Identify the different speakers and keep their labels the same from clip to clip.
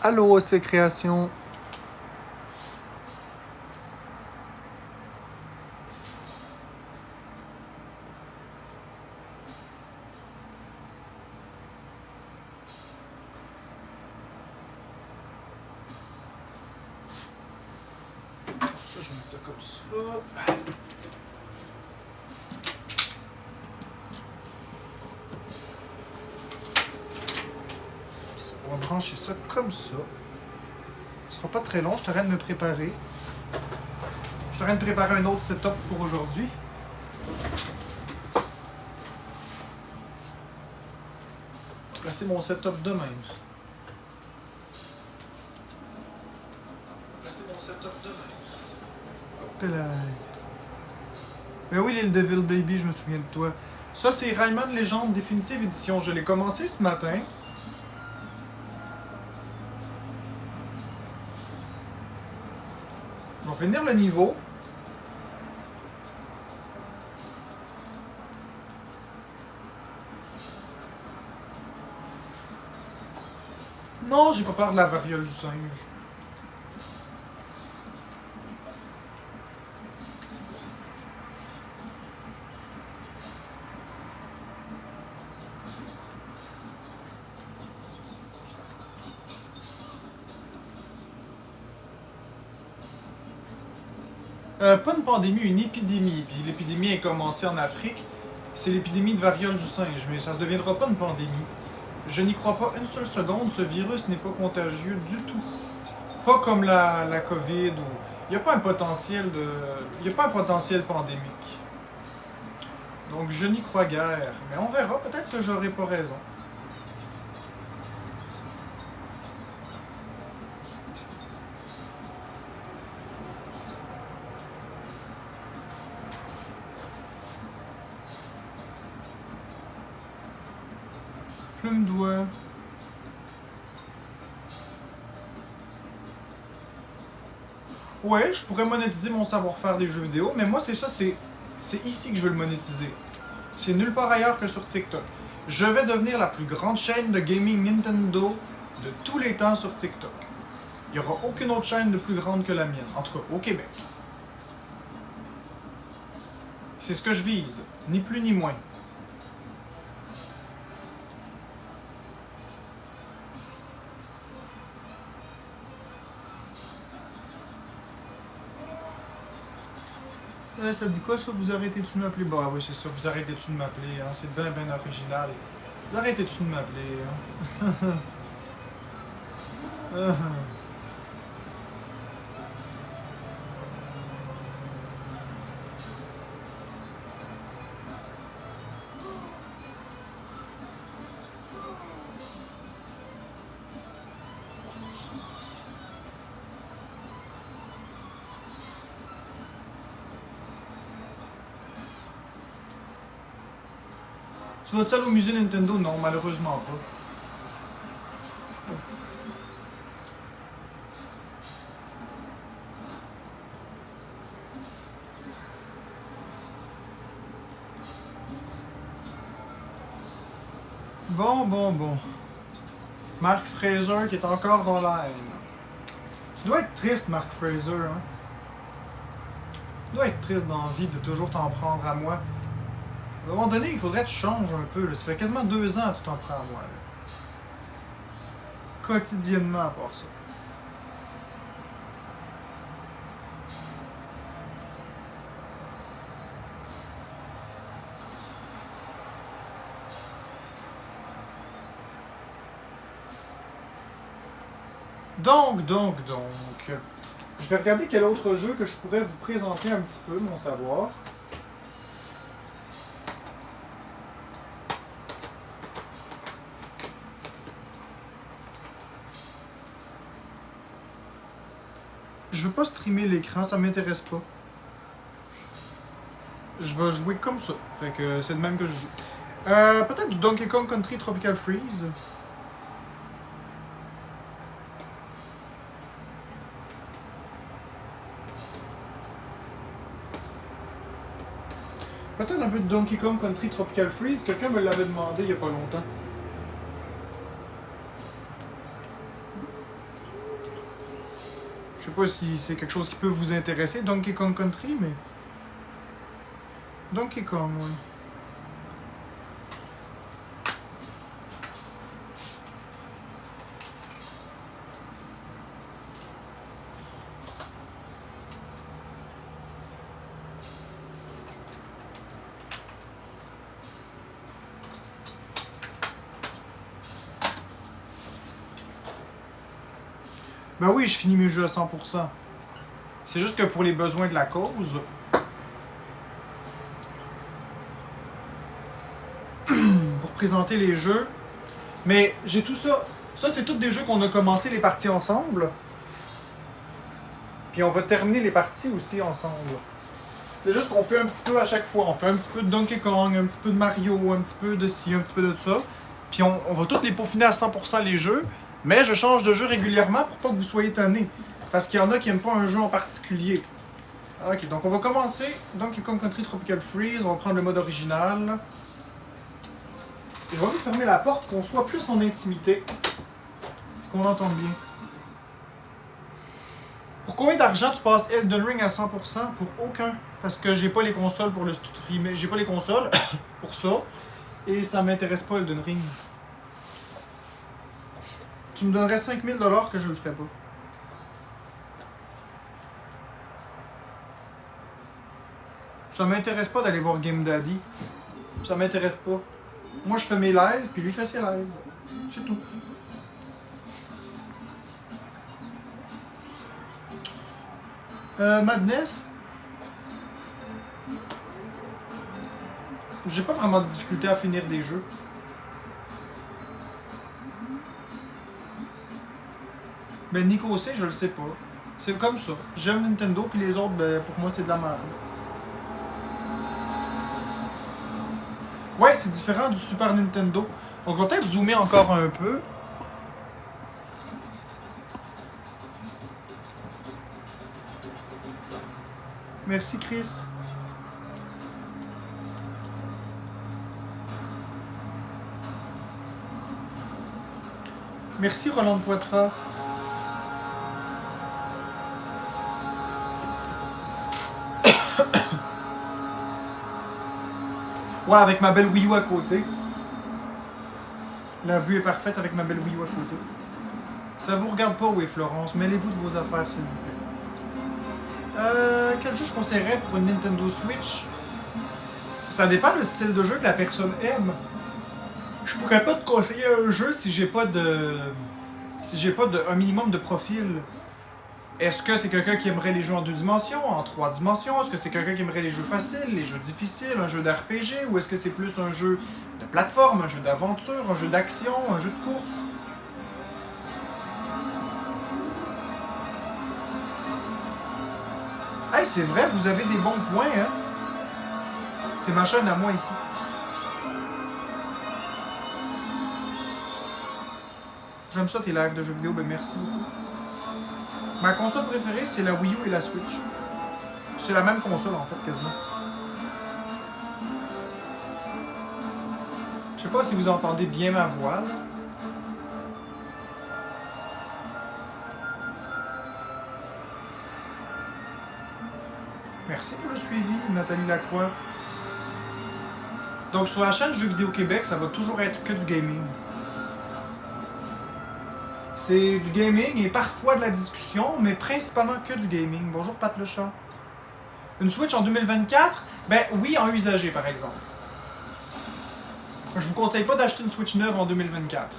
Speaker 1: Allô, c'est Création. Ça, je vais mettre ça comme ça. On va brancher ça comme ça. Ce sera pas très long, je t'arrête de me préparer. Je t'arrête de préparer un autre setup pour aujourd'hui. Là, c'est mon setup de même. Là, c'est mon setup de même. Hop là. Ben oui, Lil Devil Baby, je me souviens de toi. Ça, c'est Rayman Legend Définitive Edition. Je l'ai commencé ce matin. On va finir le niveau. Non, j'ai pas peur de la variole du singe. Pas une pandémie, une épidémie. Puis l'épidémie a commencé en Afrique. C'est l'épidémie de variole du singe, mais ça ne deviendra pas une pandémie. Je n'y crois pas une seule seconde, ce virus n'est pas contagieux du tout. Pas comme la COVID ou. Il n'y a pas un potentiel de. Il n'y a pas un potentiel pandémique. Donc je n'y crois guère. Mais on verra, peut-être que j'aurai pas raison. Plume doigt. Ouais, je pourrais monétiser mon savoir-faire des jeux vidéo, mais moi c'est ça, c'est ici que je veux le monétiser. C'est nulle part ailleurs que sur TikTok. Je vais devenir la plus grande chaîne de gaming Nintendo de tous les temps sur TikTok. Il n'y aura aucune autre chaîne de plus grande que la mienne, en tout cas au Québec. C'est ce que je vise, ni plus ni moins. Ça dit quoi ça? Vous arrêtez-tu de m'appeler? Bah oui, c'est ça, vous arrêtez-tu de m'appeler, hein? C'est bien original. Vous arrêtez-tu de m'appeler, hein? Tu vas-tu aller au musée Nintendo? Non, malheureusement pas. Bon. Mark Fraser qui est encore online. Tu dois être triste, Mark Fraser, hein? Tu dois être triste dans la vie de toujours t'en prendre à moi. À un moment donné, il faudrait que tu changes un peu. Là. Ça fait quasiment 2 ans que tu t'en prends à moi. Là. Quotidiennement à part ça. Donc. Je vais regarder quel autre jeu que je pourrais vous présenter un petit peu, mon savoir. Je veux pas streamer l'écran, ça m'intéresse pas. Je vais jouer comme ça. Fait que c'est de même que je joue. Peut-être du Donkey Kong Country Tropical Freeze. Peut-être un peu de Donkey Kong Country Tropical Freeze. Quelqu'un me l'avait demandé il y a pas longtemps. Je sais pas si c'est quelque chose qui peut vous intéresser, Donkey Kong Country, mais... Donkey Kong, oui. Ben oui, je finis mes jeux à 100%. C'est juste que pour les besoins de la cause... pour présenter les jeux... Mais j'ai tout ça. Ça, c'est tous des jeux qu'on a commencé les parties ensemble. Puis on va terminer les parties aussi ensemble. C'est juste qu'on fait un petit peu à chaque fois. On fait un petit peu de Donkey Kong, un petit peu de Mario, un petit peu de ci, un petit peu de ça. Puis on va tous les peaufiner à 100% les jeux. Mais je change de jeu régulièrement pour pas que vous soyez tannés. Parce qu'il y en a qui n'aiment pas un jeu en particulier. Ok, donc on va commencer Donkey Kong Country Tropical Freeze. On va prendre le mode original. Je vais même fermer la porte, qu'on soit plus en intimité. Qu'on l'entende bien. Pour combien d'argent tu passes Elden Ring à 100%? Pour aucun. Parce que j'ai pas les consoles pour le streamer. J'ai pas les consoles pour ça. Et ça m'intéresse pas Elden Ring. Tu me donnerais 5000$ que je le ferais pas. Ça m'intéresse pas d'aller voir Game Daddy. Ça m'intéresse pas. Moi je fais mes lives, puis lui fait ses lives. C'est tout. Madness. J'ai pas vraiment de difficulté à finir des jeux. Ben Nico C, je le sais pas. C'est comme ça. J'aime Nintendo, puis les autres, ben pour moi c'est de la merde. Ouais, c'est différent du Super Nintendo. Donc on va peut-être zoomer encore un peu. Merci Chris. Merci Roland Poitras. Ouais, avec ma belle Wii U à côté. La vue est parfaite avec ma belle Wii U à côté. Ça vous regarde pas, oui, Florence. Mêlez-vous de vos affaires, s'il vous plaît. Quel jeu je conseillerais pour une Nintendo Switch? Ça dépend du style de jeu que la personne aime. Je pourrais pas te conseiller un jeu si j'ai pas de... Si j'ai pas un minimum de profil. Est-ce que c'est quelqu'un qui aimerait les jeux en 2 dimensions, en 3 dimensions? Est-ce que c'est quelqu'un qui aimerait les jeux faciles, les jeux difficiles, un jeu d'RPG? Ou est-ce que c'est plus un jeu de plateforme, un jeu d'aventure, un jeu d'action, un jeu de course? Hey, c'est vrai, vous avez des bons points, hein? C'est ma chaîne à moi ici. J'aime ça tes lives de jeux vidéo, ben merci beaucoup. Ma console préférée, c'est la Wii U et la Switch. C'est la même console, en fait, quasiment. Je sais pas si vous entendez bien ma voix, là. Merci pour le suivi, Nathalie Lacroix. Donc, sur la chaîne Jeux Vidéo Québec, ça va toujours être que du gaming. C'est du gaming et parfois de la discussion, mais principalement que du gaming. Bonjour Pat le chat. Une Switch en 2024? Ben oui, en usagé par exemple. Je vous conseille pas d'acheter une Switch neuve en 2024.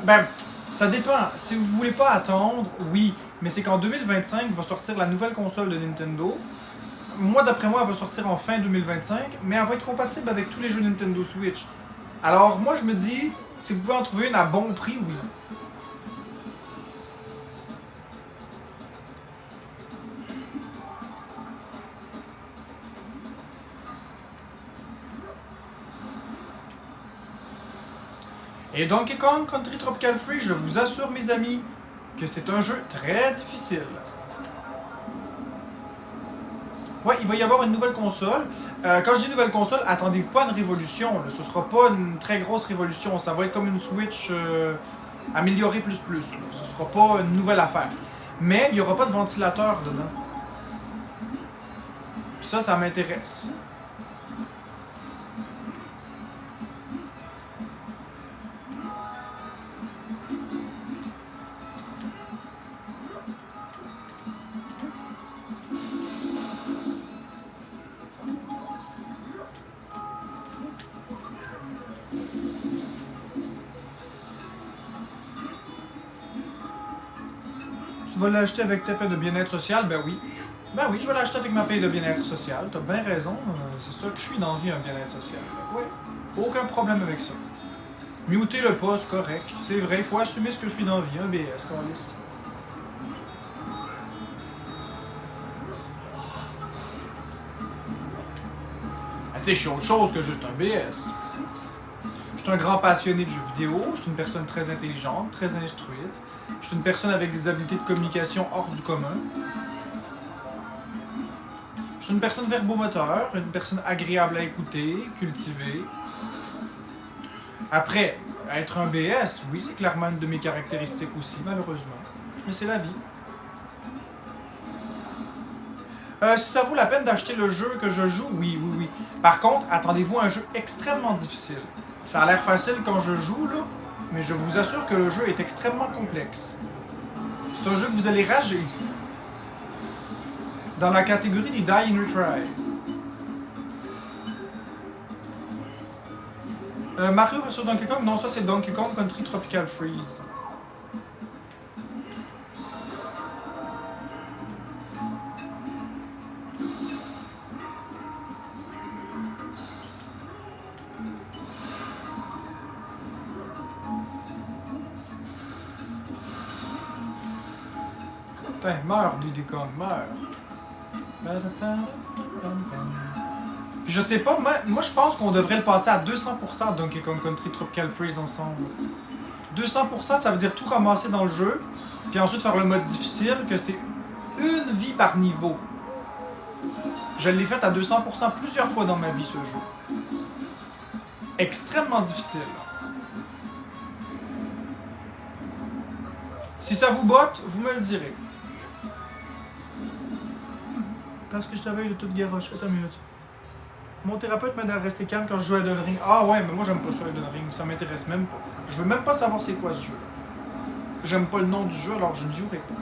Speaker 1: Ben, ça dépend. Si vous voulez pas attendre, oui. Mais c'est qu'en 2025 va sortir la nouvelle console de Nintendo. Moi, d'après moi, elle va sortir en fin 2025, mais elle va être compatible avec tous les jeux Nintendo Switch. Alors moi, je me dis, si vous pouvez en trouver une à bon prix, oui. Et Donkey Kong Country Tropical Freeze, je vous assure mes amis, que c'est un jeu très difficile. Ouais, il va y avoir une nouvelle console. Quand je dis nouvelle console, attendez-vous pas à une révolution. Là. Ce sera pas une très grosse révolution. Ça va être comme une Switch améliorée plus. Là. Ce sera pas une nouvelle affaire. Mais il n'y aura pas de ventilateur dedans. Puis ça m'intéresse. Tu vas l'acheter avec ta paie de bien-être social? Ben oui. Ben oui, je vais l'acheter avec ma paie de bien-être social. T'as bien raison. C'est ça que je suis dans la vie, un bien-être social. Oui. Aucun problème avec ça. Muter le pas, c'est correct. C'est vrai, il faut assumer ce que je suis dans la vie. Un BS, câlisse. Ah, tu sais, je suis autre chose que juste un BS. Je suis un grand passionné de jeux vidéo. Je suis une personne très intelligente, très instruite. Je suis une personne avec des habiletés de communication hors du commun. Je suis une personne verbomoteur, une personne agréable à écouter, cultivée. Après, être un BS, oui, c'est clairement une de mes caractéristiques aussi, malheureusement. Mais c'est la vie. Si ça vaut la peine d'acheter le jeu que je joue, oui, oui, oui. Par contre, attendez-vous à un jeu extrêmement difficile. Ça a l'air facile quand je joue, là, mais je vous assure que le jeu est extrêmement complexe. C'est un jeu que vous allez rager. Dans la catégorie des Die and Retry. Mario vs Donkey Kong? Non, ça c'est Donkey Kong Country Tropical Freeze. Putain, meurs, Diddy Kong, meurs. Puis je sais pas, moi je pense qu'on devrait le passer à 200% Donkey Kong Country Tropical Freeze ensemble. 200%, ça veut dire tout ramasser dans le jeu, puis ensuite faire le mode difficile, que c'est une vie par niveau. Je l'ai fait à 200% plusieurs fois dans ma vie, ce jeu. Extrêmement difficile. Si ça vous botte, vous me le direz. Parce que je t'avais de toute garoche. Attends une minute. Mon thérapeute m'a dit de rester calme quand je joue à Elden Ring. Ah ouais, mais moi j'aime pas ça Elden Ring, ça m'intéresse même pas. Je veux même pas savoir c'est quoi ce jeu. J'aime pas le nom du jeu alors je ne jouerai pas.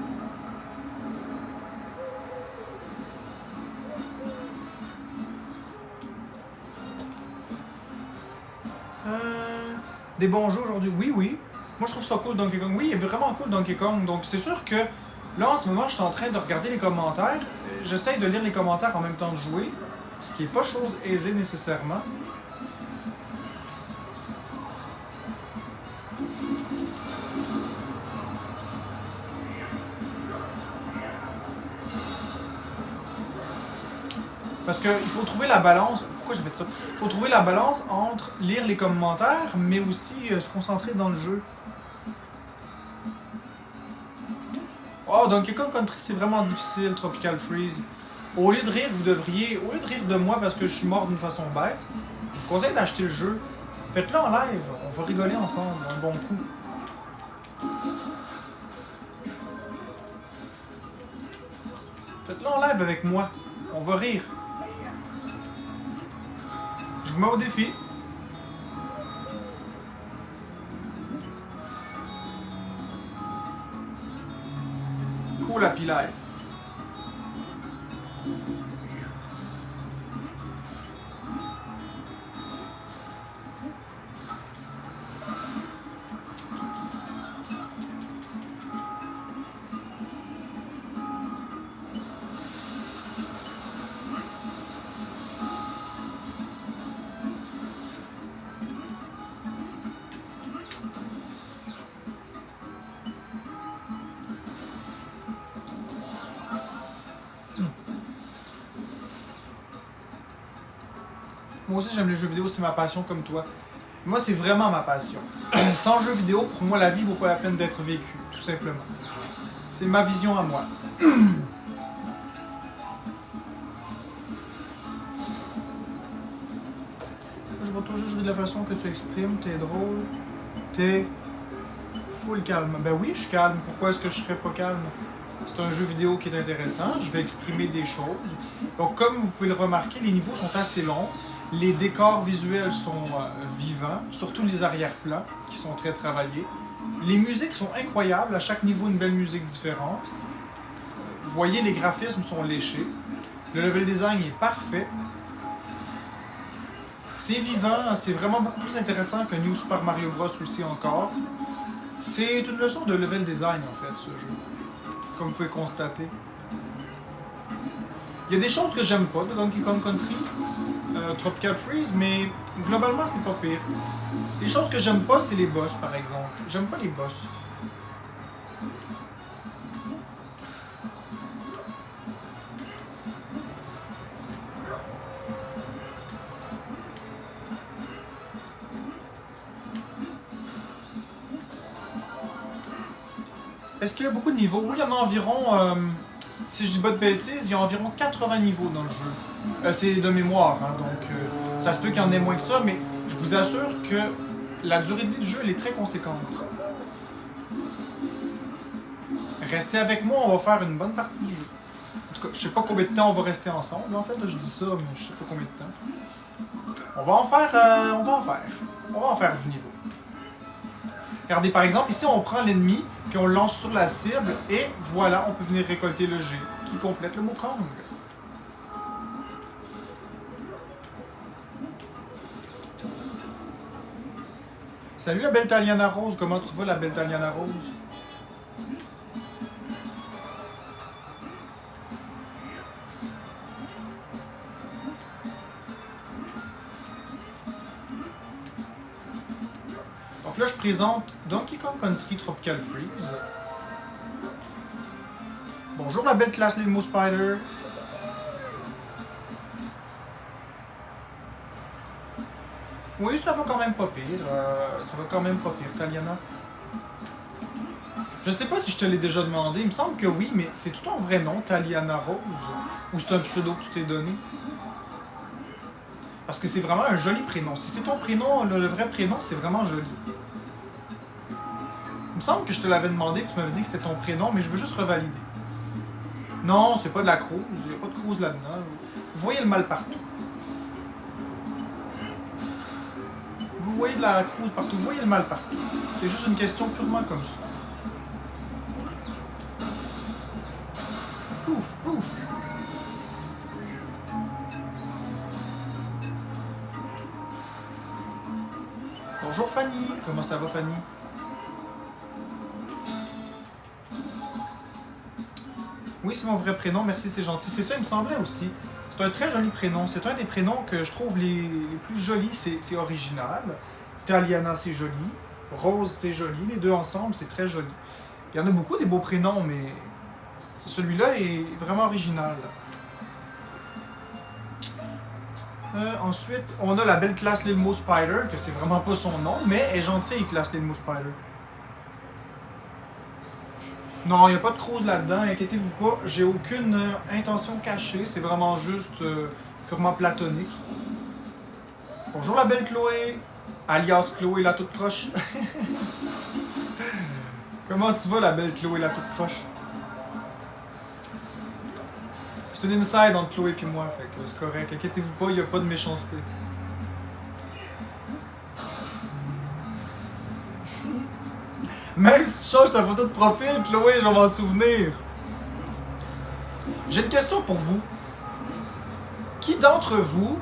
Speaker 1: Des bons jeux aujourd'hui? Oui, oui. Moi je trouve ça cool Donkey Kong. Oui, il est vraiment cool Donkey Kong. Donc c'est sûr que là en ce moment je suis en train de regarder les commentaires. J'essaye de lire les commentaires en même temps de jouer. Ce qui n'est pas chose aisée nécessairement. Parce qu'il faut trouver la balance. Pourquoi j'ai fait ça? Il faut trouver la balance entre lire les commentaires, mais aussi se concentrer dans le jeu. Oh, Donkey Kong Country, c'est vraiment difficile, Tropical Freeze. Au lieu de rire, vous devriez. Au lieu de rire de moi parce que je suis mort d'une façon bête, je vous conseille d'acheter le jeu. Faites-le en live, on va rigoler ensemble, un bon coup. Faites-le en live avec moi, on va rire. Je vous mets au défi. Cool Happy Life. Moi aussi j'aime les jeux vidéo, c'est ma passion comme toi. Moi c'est vraiment ma passion. Sans jeux vidéo, pour moi la vie vaut pas la peine d'être vécue, tout simplement. C'est ma vision à moi. Je vois toujours jouer de la façon que tu exprimes, t'es drôle, t'es full calme. Ben oui, je suis calme, pourquoi est-ce que je serais pas calme? C'est un jeu vidéo qui est intéressant, je vais exprimer des choses. Donc comme vous pouvez le remarquer, les niveaux sont assez longs, les décors visuels sont vivants, surtout les arrière-plans qui sont très travaillés. Les musiques sont incroyables, à chaque niveau une belle musique différente. Vous voyez, les graphismes sont léchés. Le level design est parfait. C'est vivant, c'est vraiment beaucoup plus intéressant que New Super Mario Bros. Aussi encore. C'est une leçon de level design en fait, ce jeu. Comme vous pouvez constater. Il y a des choses que j'aime pas de Donkey Kong Country, Tropical Freeze, mais globalement c'est pas pire. Les choses que j'aime pas, c'est les boss par exemple. J'aime pas les boss. Est-ce qu'il y a beaucoup de niveaux? Oui, il y en a environ, si je dis pas de bêtises, il y a environ 80 niveaux dans le jeu. C'est de mémoire, hein, donc ça se peut qu'il y en ait moins que ça, mais je vous assure que la durée de vie du jeu, elle est très conséquente. Restez avec moi, on va faire une bonne partie du jeu. En tout cas, je sais pas combien de temps on va rester ensemble, en fait, là, je dis ça, mais je sais pas combien de temps. On va en faire, on va en faire du niveau. Regardez, par exemple, ici, on prend l'ennemi, puis on le lance sur la cible, et voilà, on peut venir récolter le G, qui complète le mot Kong. Salut la belle Taliana Rose, comment tu vas la belle Taliana Rose? Donc là, je présente Donkey Kong Country Tropical Freeze. Bonjour la belle classe Limo Spider. Oui, ça va quand même pas pire. Ça va quand même pas pire, Taliana. Je sais pas si je te l'ai déjà demandé. Il me semble que oui, mais c'est tout ton vrai nom, Taliana Rose? Ou c'est un pseudo que tu t'es donné? Parce que c'est vraiment un joli prénom. Si c'est ton prénom, le vrai prénom, c'est vraiment joli. Il me semble que je te l'avais demandé, que tu m'avais dit que c'était ton prénom, mais je veux juste revalider. Non, c'est pas de la crouse. Il n'y a pas de crouse là-dedans. Vous voyez le mal partout. Vous voyez de la crouse partout. Vous voyez le mal partout. C'est juste une question purement comme ça. Pouf, pouf. Bonjour Fanny. Comment ça va Fanny? Oui, c'est mon vrai prénom, merci, c'est gentil. C'est ça, il me semblait aussi. C'est un très joli prénom. C'est un des prénoms que je trouve les plus jolis. C'est original. Taliana, c'est joli. Rose, c'est joli. Les deux ensemble, c'est très joli. Il y en a beaucoup des beaux prénoms, mais celui-là est vraiment original. Ensuite, on a la belle classe Lilmo Spider, que c'est vraiment pas son nom, mais elle est gentille, classe Lilmo Spider. Non, il n'y a pas de crouse là-dedans, inquiétez-vous pas, j'ai aucune intention cachée, c'est vraiment juste purement platonique. Bonjour la belle Chloé, alias Chloé la toute croche. Comment tu vas la belle Chloé la toute croche? C'est une inside entre Chloé et moi, fait que c'est correct, inquiétez-vous pas, il n'y a pas de méchanceté. Même si tu changes ta photo de profil, Chloé, je vais m'en souvenir. J'ai une question pour vous. Qui d'entre vous,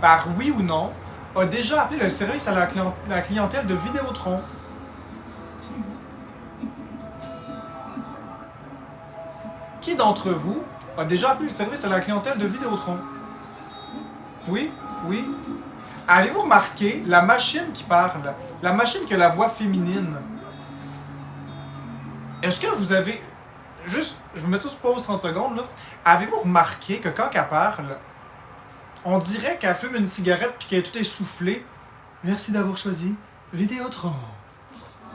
Speaker 1: par oui ou non, a déjà appelé le service à la clientèle de Vidéotron? Qui d'entre vous a déjà appelé le service à la clientèle de Vidéotron? Oui? Oui? Avez-vous remarqué la machine qui parle? La machine qui a la voix féminine? Est-ce que vous avez... Juste, je vous mets tout sur pause 30 secondes, là. Avez-vous remarqué que quand elle parle, on dirait qu'elle fume une cigarette puis qu'elle est tout essoufflée? Merci d'avoir choisi Vidéotron.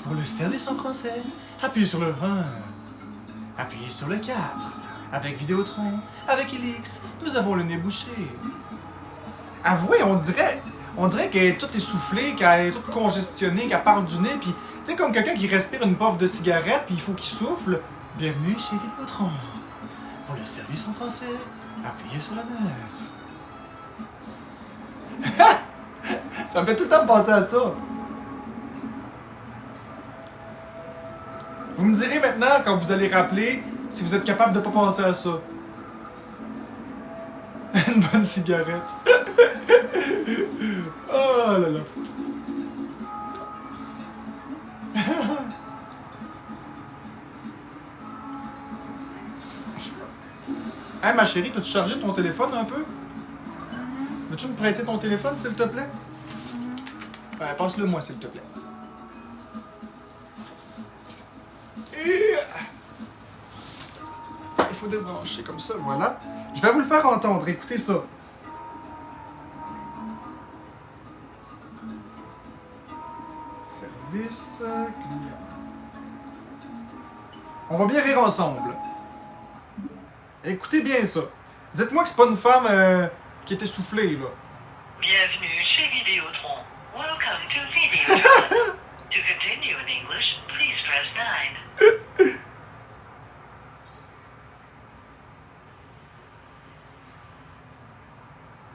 Speaker 1: Pour le service en français, appuyez sur le 1. Appuyez sur le 4. Avec Vidéotron, avec Elix, nous avons le nez bouché. Avouez, on dirait qu'elle est toute essoufflée, qu'elle est toute congestionnée, qu'elle parle du nez, puis tu sais, comme quelqu'un qui respire une puff de cigarette, puis il faut qu'il souffle. Bienvenue chez Vidéotron. Pour le service en français, appuyez sur la 9. Ça me fait tout le temps penser à ça. Vous me direz maintenant, quand vous allez rappeler, si vous êtes capable de pas penser à ça. Une bonne cigarette. Oh là là. Hey ma chérie, t'as-tu chargé ton téléphone un peu? Veux-tu me prêter ton téléphone, s'il te plaît? Ben, passe-le moi, s'il te plaît. Il faut débrancher comme ça, voilà. Je vais vous le faire entendre, écoutez ça. Service client. On va bien rire ensemble. Écoutez bien ça. Dites-moi que c'est pas une femme qui est essoufflée, là.
Speaker 2: Bienvenue chez Vidéotron. Welcome to Vidéotron. To continue in English, please press 9.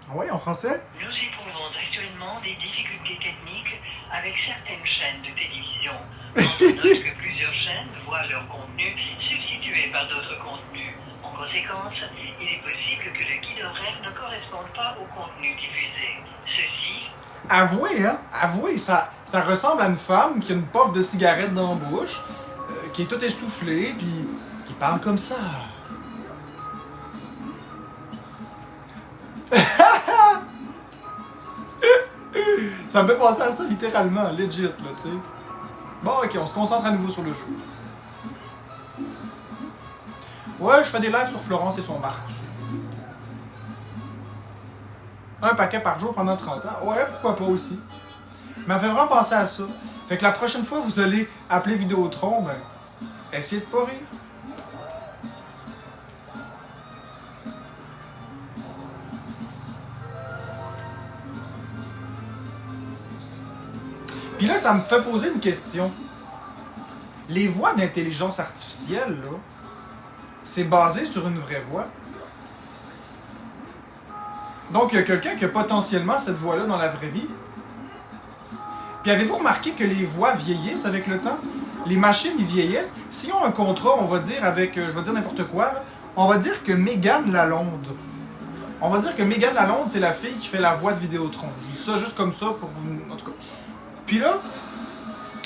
Speaker 1: Ah ouais, en français?
Speaker 2: Nous éprouvons actuellement des difficultés techniques avec certaines chaînes de télévision. On note que plusieurs chaînes voient leur contenu substitué par d'autres contenus. En conséquence, il est possible que le guide horaire ne corresponde pas au contenu diffusé. Ceci...
Speaker 1: Avouez, hein? Avouez, ça ressemble à une femme qui a une puff de cigarette dans la bouche, qui est toute essoufflée, puis qui parle comme ça. Ça me fait penser à ça littéralement, legit, là, tu sais. Bon, ok, on se concentre à nouveau sur le jeu. Ouais, je fais des lives sur Florence et son Marc aussi. Un paquet par jour pendant 30 ans. Ouais, pourquoi pas aussi. Mais ça fait vraiment penser à ça. Fait que la prochaine fois vous allez appeler Vidéotron, ben, essayez de pas rire. Puis là, ça me fait poser une question. Les voix d'intelligence artificielle, là, c'est basé sur une vraie voix. Donc, il y a quelqu'un qui a potentiellement cette voix-là dans la vraie vie. Puis avez-vous remarqué que les voix vieillissent avec le temps? Les machines, ils vieillissent. S'ils ont un contrat, on va dire avec, je vais dire n'importe quoi, là, on va dire que Mégane Lalonde. On va dire que Mégane Lalonde, c'est la fille qui fait la voix de Vidéotron. Je dis ça juste comme ça pour vous... En tout cas. Puis là,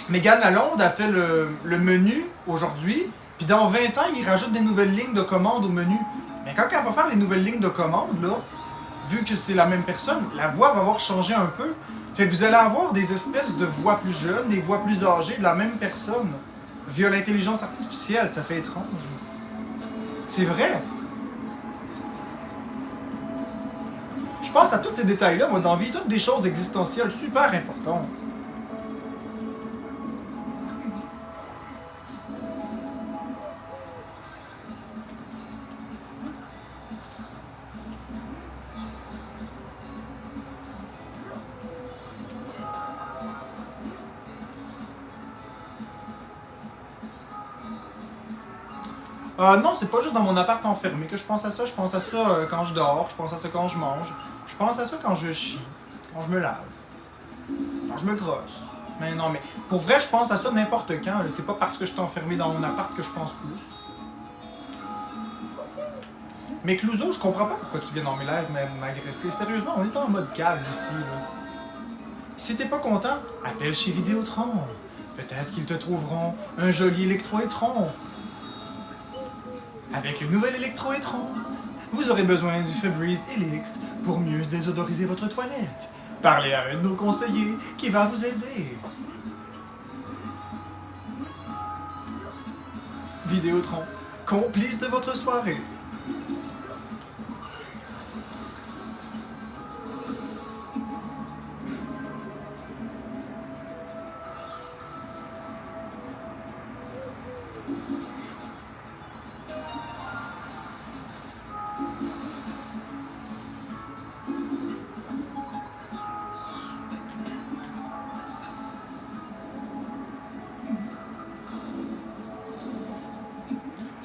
Speaker 1: Mégane Lalonde a fait le menu aujourd'hui. Puis dans 20 ans, il rajoute des nouvelles lignes de commande au menu. Mais quand elle va faire les nouvelles lignes de commande, là, vu que c'est la même personne, la voix va avoir changé un peu. Fait que vous allez avoir des espèces de voix plus jeunes, des voix plus âgées de la même personne. Via l'intelligence artificielle, ça fait étrange. C'est vrai. Je pense à tous ces détails-là, moi, dans la vie, toutes des choses existentielles super importantes. Non, c'est pas juste dans mon appart enfermé que je pense à ça. Je pense à ça quand je dors, je pense à ça quand je mange, je pense à ça quand je chie, quand je me lave, quand je me grosse. Mais non, mais pour vrai, je pense à ça n'importe quand. C'est pas parce que je suis enfermé dans mon appart que je pense plus. Mais Clouseau, je comprends pas pourquoi tu viens dans mes lives m'agresser. Sérieusement, on est en mode calme ici, là. Si t'es pas content, appelle chez Vidéotron. Peut-être qu'ils te trouveront un joli électro-étron. Avec le nouvel électro-étron, vous aurez besoin du Febreze Helix pour mieux désodoriser votre toilette. Parlez à un de nos conseillers qui va vous aider. Vidéotron, complice de votre soirée.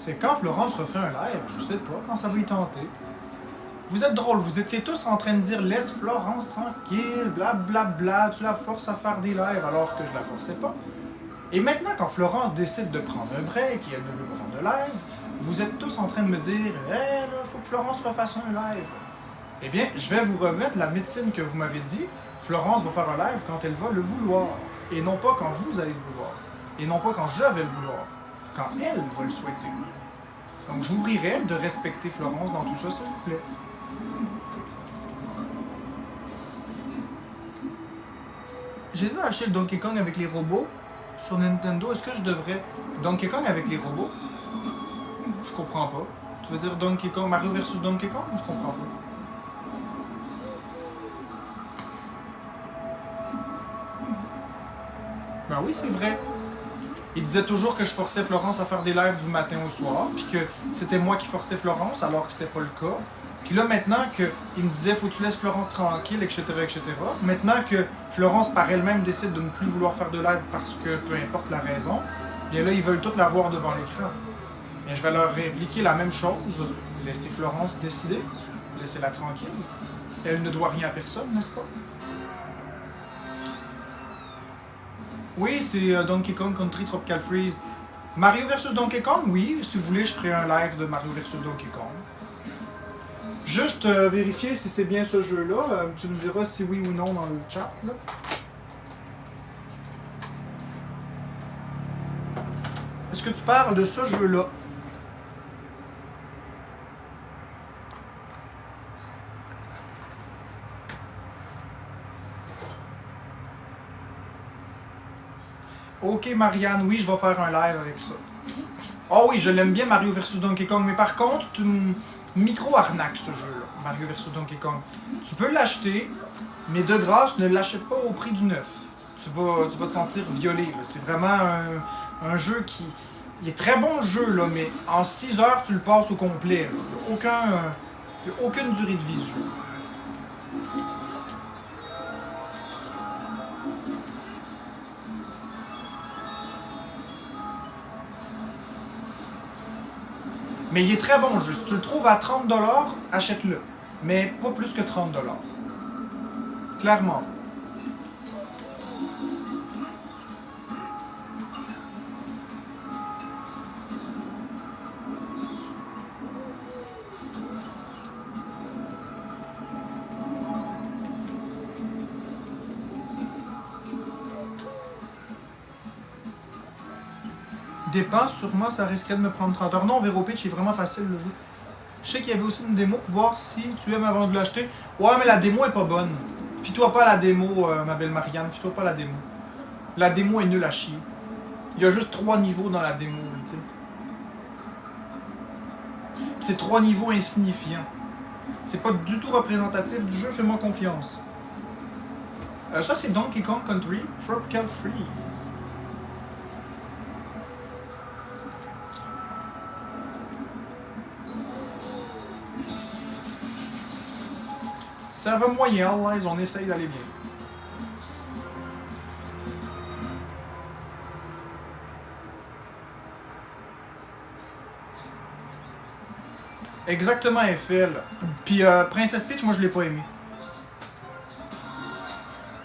Speaker 1: C'est quand Florence refait un live, je sais pas, quand ça va y tenter. Vous êtes drôles, vous étiez tous en train de dire laisse Florence tranquille, blablabla, bla, bla, tu la forces à faire des lives alors que je la forçais pas. Et maintenant, quand Florence décide de prendre un break et elle ne veut pas faire de live, vous êtes tous en train de me dire là, faut que Florence refasse un live. Eh bien, je vais vous remettre la médecine que vous m'avez dit. Florence va faire un live quand elle va le vouloir. Et non pas quand vous allez le vouloir. Et non pas quand je vais le vouloir. Quand elle va le souhaiter. Donc, je vous prierai de respecter Florence dans tout ça, s'il vous plaît. J'hésite à acheter le Donkey Kong avec les robots sur Nintendo. Est-ce que je devrais... Donkey Kong avec les robots? Je comprends pas. Tu veux dire Donkey Kong, Mario versus Donkey Kong? Je comprends pas. Ben oui, c'est vrai. Il disait toujours que je forçais Florence à faire des lives du matin au soir, puis que c'était moi qui forçais Florence, alors que c'était pas le cas. Puis là, maintenant qu'il me disait « faut que tu laisses Florence tranquille, etc., etc. » Maintenant que Florence, par elle-même, décide de ne plus vouloir faire de live parce que, peu importe la raison, bien là, ils veulent toutes la voir devant l'écran. Bien, je vais leur répliquer la même chose. Laissez Florence décider. Laissez-la tranquille. Elle ne doit rien à personne, n'est-ce pas? Oui, c'est Donkey Kong Country Tropical Freeze. Mario versus Donkey Kong, oui. Si vous voulez, je ferai un live de Mario versus Donkey Kong. Juste vérifier si c'est bien ce jeu-là. Tu me diras si oui ou non dans le chat. Là. Est-ce que tu parles de ce jeu-là? Ok Marianne, oui, je vais faire un live avec ça. Oh oui, je l'aime bien Mario vs Donkey Kong, mais par contre, c'est une micro-arnaque ce jeu-là, Mario vs Donkey Kong. Tu peux l'acheter, mais de grâce, ne l'achète pas au prix du neuf. Tu vas te sentir violé. C'est vraiment un jeu qui... Il est très bon le jeu, là, mais en 6 heures, tu le passes au complet. Il n'y a aucune durée de vie ce jeu. Mais il est très bon le jeu. Si tu le trouves à 30$, achète-le. Mais pas plus que 30$. Clairement. Dépend, sûrement ça risquerait de me prendre 30 heures. Non, Vero Pitch est vraiment facile le jeu. Je sais qu'il y avait aussi une démo pour voir si tu aimes avant de l'acheter. Ouais, mais la démo est pas bonne. Fie-toi pas à la démo, ma belle Marianne. Fie-toi pas à la démo. La démo est nulle à chier. Il y a juste 3 niveaux dans la démo, tu sais. C'est 3 niveaux insignifiants. C'est pas du tout représentatif du jeu, fais-moi confiance. Ça, c'est Donkey Kong Country Tropical Freeze. Ça va moyen, Allies, on essaye d'aller bien. Exactement, FL. Puis Princess Peach, moi je l'ai pas aimé.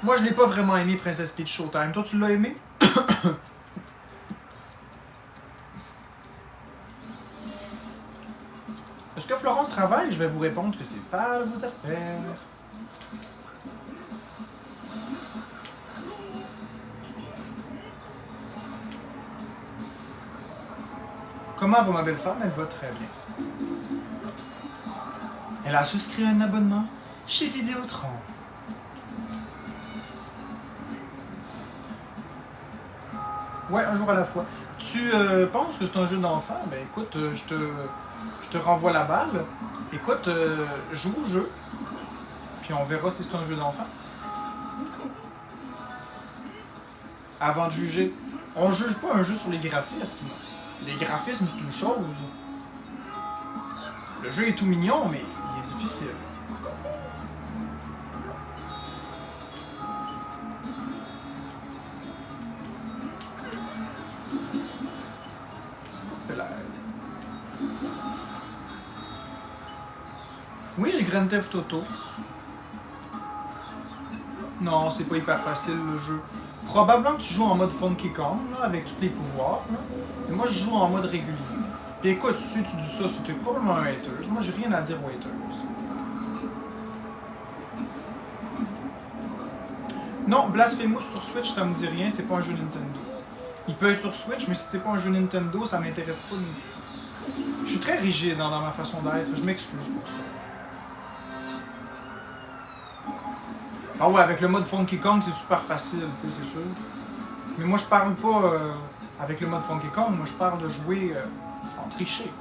Speaker 1: Moi je l'ai pas vraiment aimé, Princess Peach Showtime. Toi tu l'as aimé? Est-ce que Florence travaille? Je vais vous répondre que c'est pas vos affaires. Comment va ma belle femme? Elle va très bien. Elle a souscrit un abonnement chez Vidéotron. Ouais, un jour à la fois. Tu penses que c'est un jeu d'enfant? Ben écoute, je te renvoie la balle. Écoute, joue au jeu. Puis on verra si c'est un jeu d'enfant. Avant de juger. On juge pas un jeu sur les graphismes. Les graphismes, c'est une chose. Le jeu est tout mignon, mais il est difficile. Oui, j'ai Grand Theft Auto. Non, c'est pas hyper facile le jeu. Probablement que tu joues en mode Funky Kong, là, avec tous les pouvoirs. Là. Mais moi, je joue en mode régulier. Puis écoute, si tu dis ça, c'était probablement un hater. Moi, j'ai rien à dire aux haters. Non, Blasphemous sur Switch, ça me dit rien, c'est pas un jeu Nintendo. Il peut être sur Switch, mais si c'est pas un jeu Nintendo, ça m'intéresse pas du tout. Je suis très rigide dans ma façon d'être, je m'excuse pour ça. Ah ouais, avec le mode Funky Kong, c'est super facile, tu sais, c'est sûr. Mais moi, je parle pas avec le mode Funky Kong, moi, je parle de jouer sans tricher.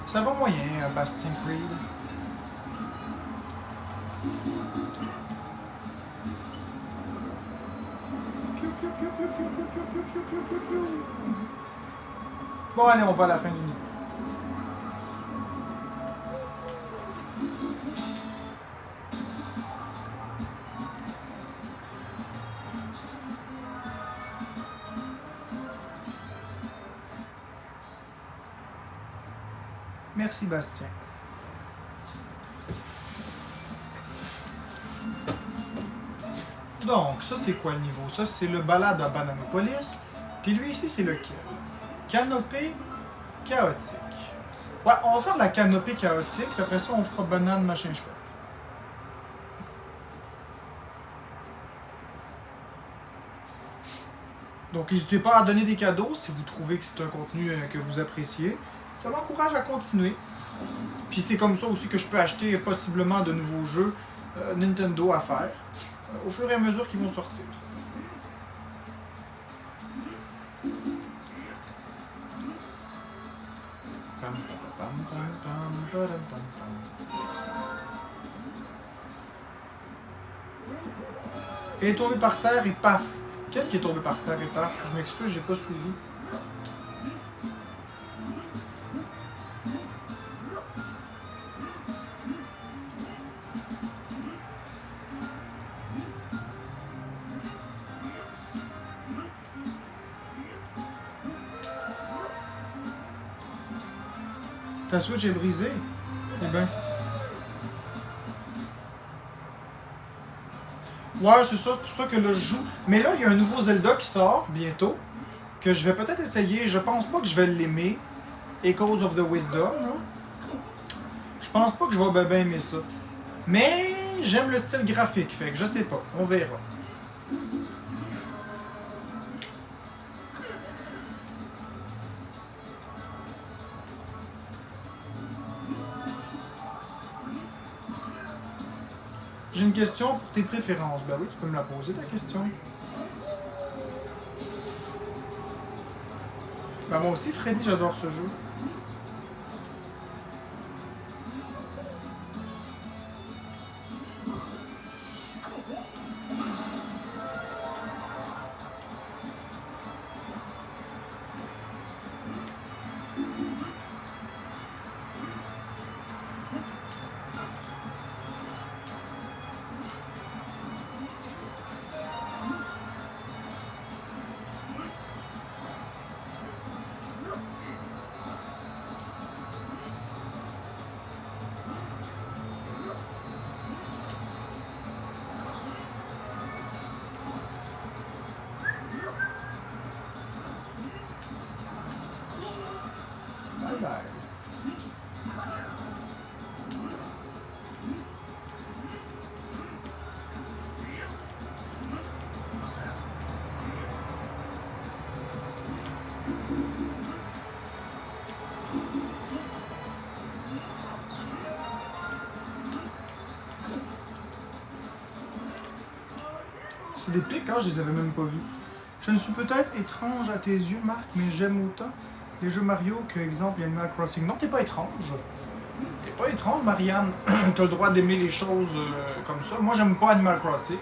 Speaker 1: Ça va moyen, Bastien Creed. Bon, allez, on va à la fin du niveau. Merci, Bastien. Donc, ça, c'est quoi le niveau? Ça, c'est le balade à Bananopolis. Puis lui, ici, c'est lequel? Canopée chaotique. Ouais, on va faire la canopée chaotique, puis après ça, on fera banane, machin chouette. Donc, n'hésitez pas à donner des cadeaux si vous trouvez que c'est un contenu que vous appréciez. Ça m'encourage à continuer. Puis c'est comme ça aussi que je peux acheter possiblement de nouveaux jeux Nintendo à faire au fur et à mesure qu'ils vont sortir. Et est tombé par terre et paf. Qu'est-ce qui est tombé par terre et paf? Je m'excuse, j'ai pas suivi. Ta Switch est brisée? Eh ben. Ouais, c'est ça, c'est pour ça que là je joue. Mais là, il y a un nouveau Zelda qui sort bientôt. Que je vais peut-être essayer. Je pense pas que je vais l'aimer. Echoes of the Wisdom. Là. Je pense pas que je vais bien aimer ça. Mais j'aime le style graphique, fait que je sais pas. On verra. J'ai une question pour tes préférences. Ben oui, tu peux me la poser, ta question. Ben moi aussi, Freddy, j'adore ce jeu. Bye bye. C'est des pics, hein, je les avais même pas vus. Je ne suis peut-être étrange à tes yeux, Marc, mais j'aime autant les jeux Mario que, exemple, Animal Crossing. Non, t'es pas étrange. T'es pas étrange, Marianne. T'as le droit d'aimer les choses comme ça. Moi, j'aime pas Animal Crossing.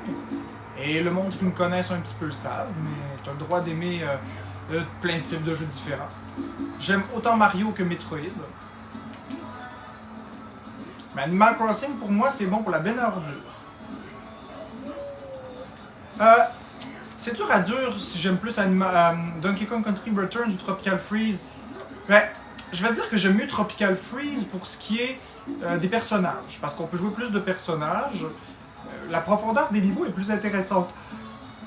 Speaker 1: Et le monde qui me connaissent un petit peu le savent, mais t'as le droit d'aimer plein de types de jeux différents. J'aime autant Mario que Metroid. Mais Animal Crossing, pour moi, c'est bon pour la benne à ordures. C'est dur à dire si j'aime plus Donkey Kong Country Returns ou Tropical Freeze. Ben, je vais dire que j'aime mieux Tropical Freeze pour ce qui est des personnages. Parce qu'on peut jouer plus de personnages. La profondeur des niveaux est plus intéressante.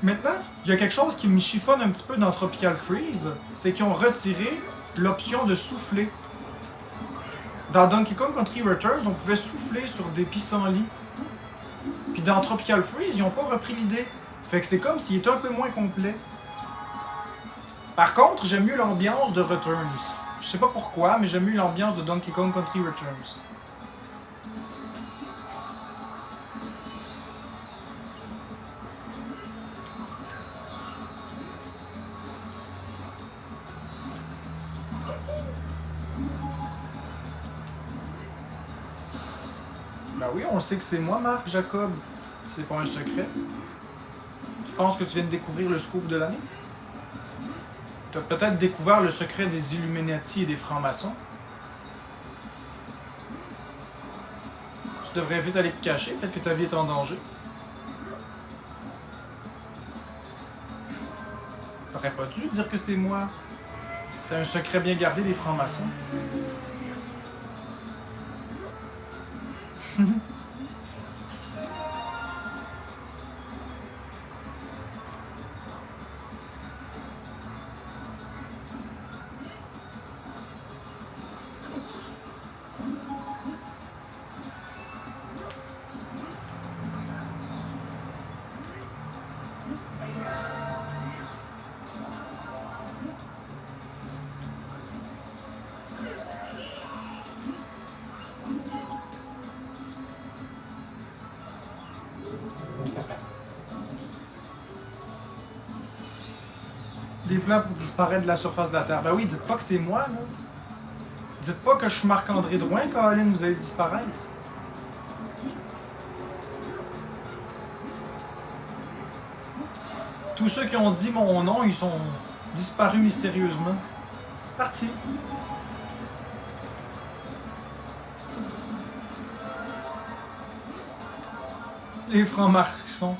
Speaker 1: Maintenant, il y a quelque chose qui me chiffonne un petit peu dans Tropical Freeze, c'est qu'ils ont retiré l'option de souffler. Dans Donkey Kong Country Returns, on pouvait souffler sur des pissenlits. Puis dans Tropical Freeze, ils n'ont pas repris l'idée. Fait que c'est comme s'il était un peu moins complet. Par contre, j'aime mieux l'ambiance de Returns. Je sais pas pourquoi, mais j'aime mieux l'ambiance de Donkey Kong Country Returns. Ben oui, on sait que c'est moi, Marc Jacob. C'est pas un secret. Tu penses que tu viens de découvrir le scoop de l'année? Tu as peut-être découvert le secret des Illuminati et des francs-maçons. Tu devrais vite aller te cacher, peut-être que ta vie est en danger. T'aurais pas dû dire que c'est moi. C'était un secret bien gardé des francs-maçons. Des plans pour disparaître de la surface de la Terre. Ben oui, dites pas que c'est moi, là. Dites pas que je suis Marc-André Drouin, Colin, vous allez disparaître. Tous ceux qui ont dit mon nom, ils sont disparus mystérieusement. Parti. Les francs-maçons.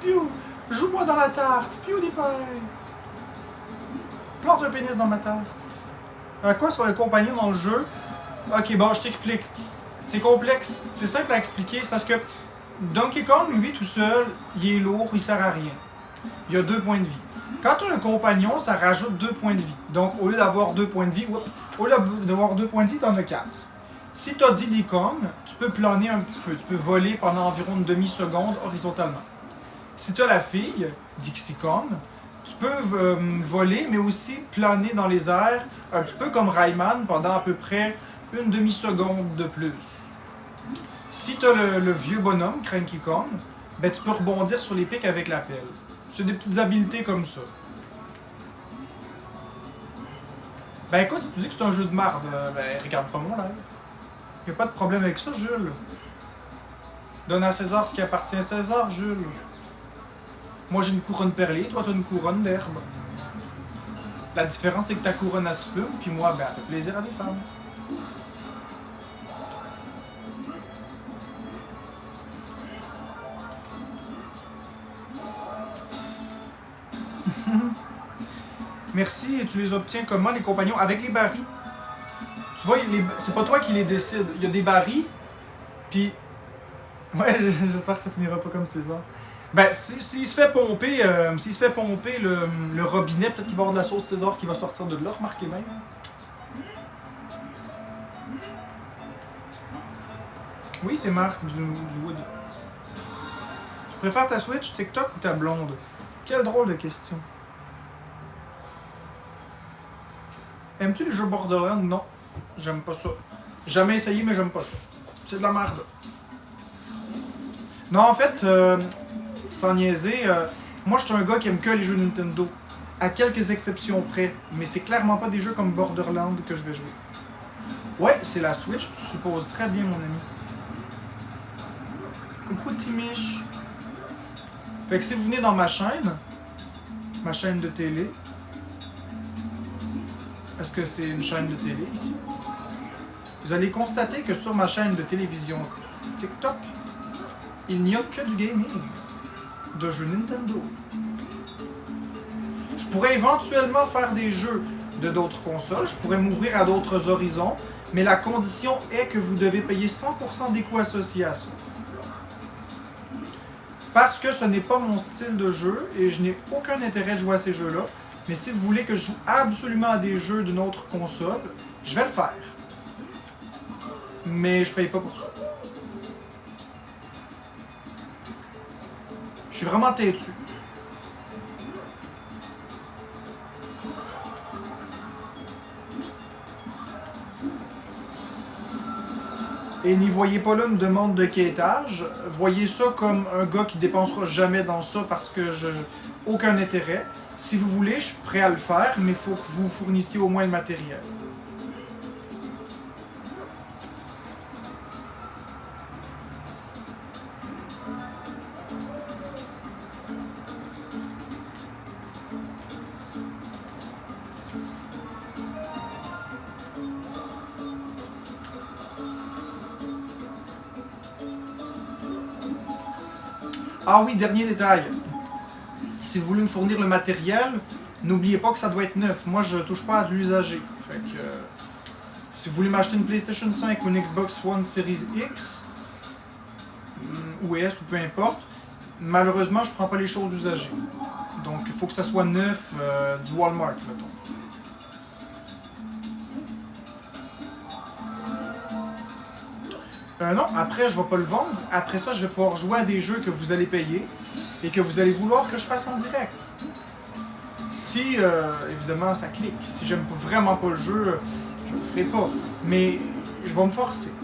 Speaker 1: Piou! Joue-moi dans la tarte! PewDiePie! Plante un pénis dans ma tarte. Quoi sur le compagnon dans le jeu? Ok, bon, je t'explique. C'est complexe, c'est simple à expliquer, c'est parce que Donkey Kong, lui, tout seul, il est lourd, il sert à rien. Il a 2 points de vie. Quand tu as un compagnon, ça rajoute 2 points de vie. Donc, au lieu d'avoir 2 points de vie, au lieu d'avoir 2 points de vie, tu en as 4. Si tu as Diddy Kong, tu peux planer un petit peu. Tu peux voler pendant environ une demi-seconde horizontalement. Si tu as la fille, Dixie Kong, tu peux voler, mais aussi planer dans les airs, un petit peu comme Rayman, pendant à peu près une demi-seconde de plus. Si tu as le vieux bonhomme, Cranky Kong, ben, tu peux rebondir sur les pics avec la pelle. C'est des petites habiletés comme ça. Ben écoute, si tu dis que c'est un jeu de marde, ben regarde pas mon live. Y'a pas de problème avec ça, Jules. Donne à César ce qui appartient à César, Jules. Moi j'ai une couronne perlée, toi t'as une couronne d'herbe. La différence c'est que ta couronne elle se fume, puis moi ben elle fait plaisir à des femmes. Merci, et tu les obtiens comment les compagnons? Avec les barils. Tu vois, c'est pas toi qui les décide. Il y a des barils, puis Ouais, j'espère que ça finira pas comme César. Ben, s'il se fait pomper, le robinet, peut-être qu'il va y avoir de la sauce César qui va sortir de là, remarquez bien. Oui, c'est Marc du Wood. Tu préfères ta Switch, TikTok ou ta blonde? Quelle drôle de question. Aimes-tu les jeux Borderlands? Non, j'aime pas ça. Jamais essayé, mais j'aime pas ça. C'est de la merde. Non, en fait, sans niaiser, moi je suis un gars qui aime que les jeux Nintendo. À quelques exceptions près. Mais c'est clairement pas des jeux comme Borderlands que je vais jouer. Ouais, c'est la Switch, tu supposes très bien, mon ami. Coucou Timiche. Fait que si vous venez dans ma chaîne de télé, est-ce que c'est une chaîne de télé ici? Vous allez constater que sur ma chaîne de télévision TikTok, il n'y a que du gaming, de jeux Nintendo. Je pourrais éventuellement faire des jeux de d'autres consoles, je pourrais m'ouvrir à d'autres horizons, mais la condition est que vous devez payer 100% des coûts associés à ça. Parce que ce n'est pas mon style de jeu et je n'ai aucun intérêt de jouer à ces jeux-là. Mais si vous voulez que je joue absolument à des jeux d'une autre console, je vais le faire. Mais je paye pas pour ça. Je suis vraiment têtu. Et n'y voyez pas là une demande de quêtage. Voyez ça comme un gars qui dépensera jamais dans ça parce que je aucun intérêt. Si vous voulez, je suis prêt à le faire, mais il faut que vous fournissiez au moins le matériel. Ah oui, dernier détail. Si vous voulez me fournir le matériel, n'oubliez pas que ça doit être neuf. Moi, je touche pas à de l'usager. Fait que si vous voulez m'acheter une PlayStation 5 ou une Xbox One Series X ou S ou peu importe, malheureusement, je prends pas les choses usagées. Donc, il faut que ça soit neuf du Walmart, mettons. Non, après, je vais pas le vendre. Après ça, je vais pouvoir jouer à des jeux que vous allez payer et que vous allez vouloir que je fasse en direct. Si, évidemment, ça clique. Si j'aime vraiment pas le jeu, je le ferai pas. Mais je vais me forcer.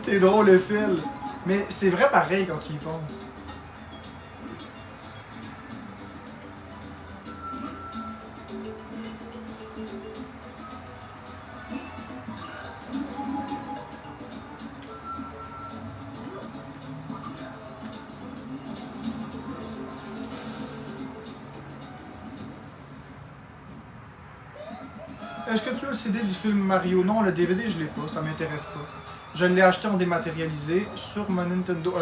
Speaker 1: T'es drôle, le fil. Mais c'est vrai pareil quand tu y penses. Est-ce que tu as le CD du film Mario? Non, le DVD, je l'ai pas, ça m'intéresse pas. Je l'ai acheté en dématérialisé sur ma Nintendo.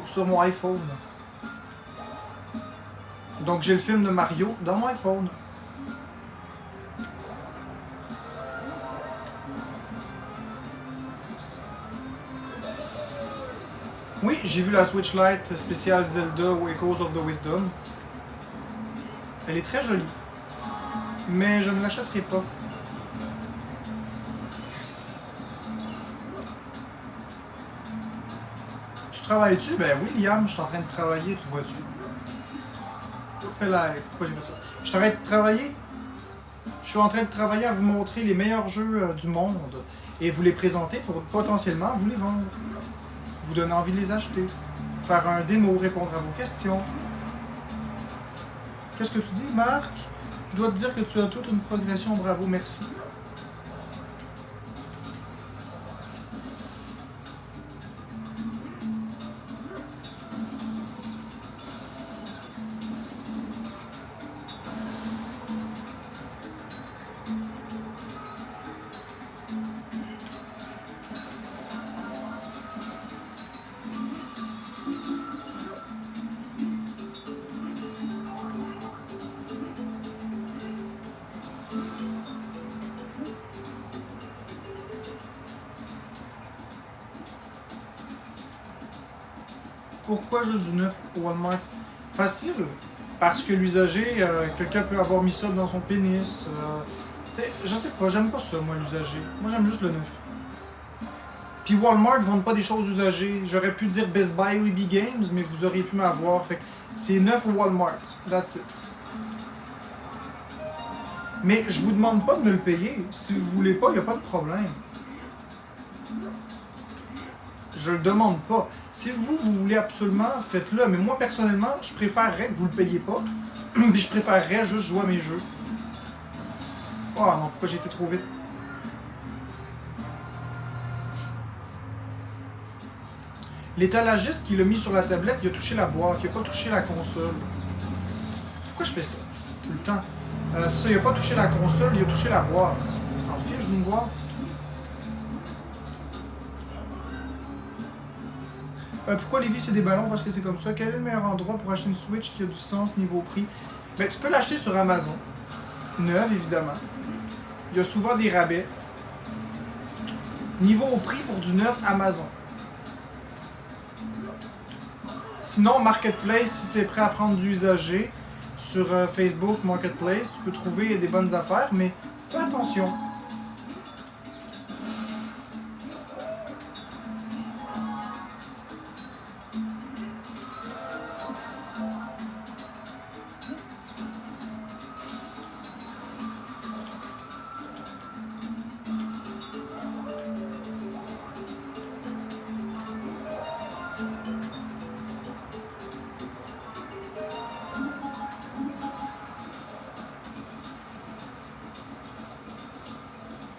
Speaker 1: Sur mon iPhone. Donc j'ai le film de Mario dans mon iPhone. Oui, j'ai vu la Switch Lite spéciale Zelda Echoes of the Wisdom. Elle est très jolie. Mais je ne l'achèterai pas. Tu travailles-tu? Ben oui, Liam, je suis en train de travailler, tu vois-tu. Pourquoi j'ai fait ça? Je suis en train de travailler. Je suis en train de travailler à vous montrer les meilleurs jeux du monde et vous les présenter pour potentiellement vous les vendre. Vous donner envie de les acheter. Faire un démo, répondre à vos questions. Qu'est-ce que tu dis, Marc? Je dois te dire que tu as toute une progression, bravo, merci. Pourquoi juste du neuf au Walmart? Facile. Parce que l'usager, quelqu'un peut avoir mis ça dans son pénis. Je sais pas, j'aime pas ça, moi, l'usager. Moi, j'aime juste le neuf. Puis Walmart ne vendent pas des choses usagées. J'aurais pu dire Best Buy ou EB Games, mais vous auriez pu m'avoir. Fait que c'est neuf au Walmart. That's it. Mais je vous demande pas de me le payer. Si vous voulez pas, il n'y a pas de problème. Je le demande pas. Si vous voulez absolument, faites-le. Mais moi, personnellement, je préférerais que vous le payiez pas. Puis je préférerais juste jouer à mes jeux. Oh non, pourquoi j'ai été trop vite? L'étalagiste qui l'a mis sur la tablette, il a touché la boîte, il a pas touché la console. Pourquoi je fais ça? Tout le temps. Ça, il a pas touché la console, il a touché la boîte. Il s'en fiche d'une boîte. Pourquoi Lévis c'est des ballons? Parce que c'est comme ça. Quel est le meilleur endroit pour acheter une Switch qui a du sens niveau prix? Ben, tu peux l'acheter sur Amazon. Neuve, évidemment. Il y a souvent des rabais. Niveau prix pour du neuf, Amazon. Sinon, Marketplace, si tu es prêt à prendre du usagé, sur Facebook Marketplace, tu peux trouver des bonnes affaires, mais fais attention.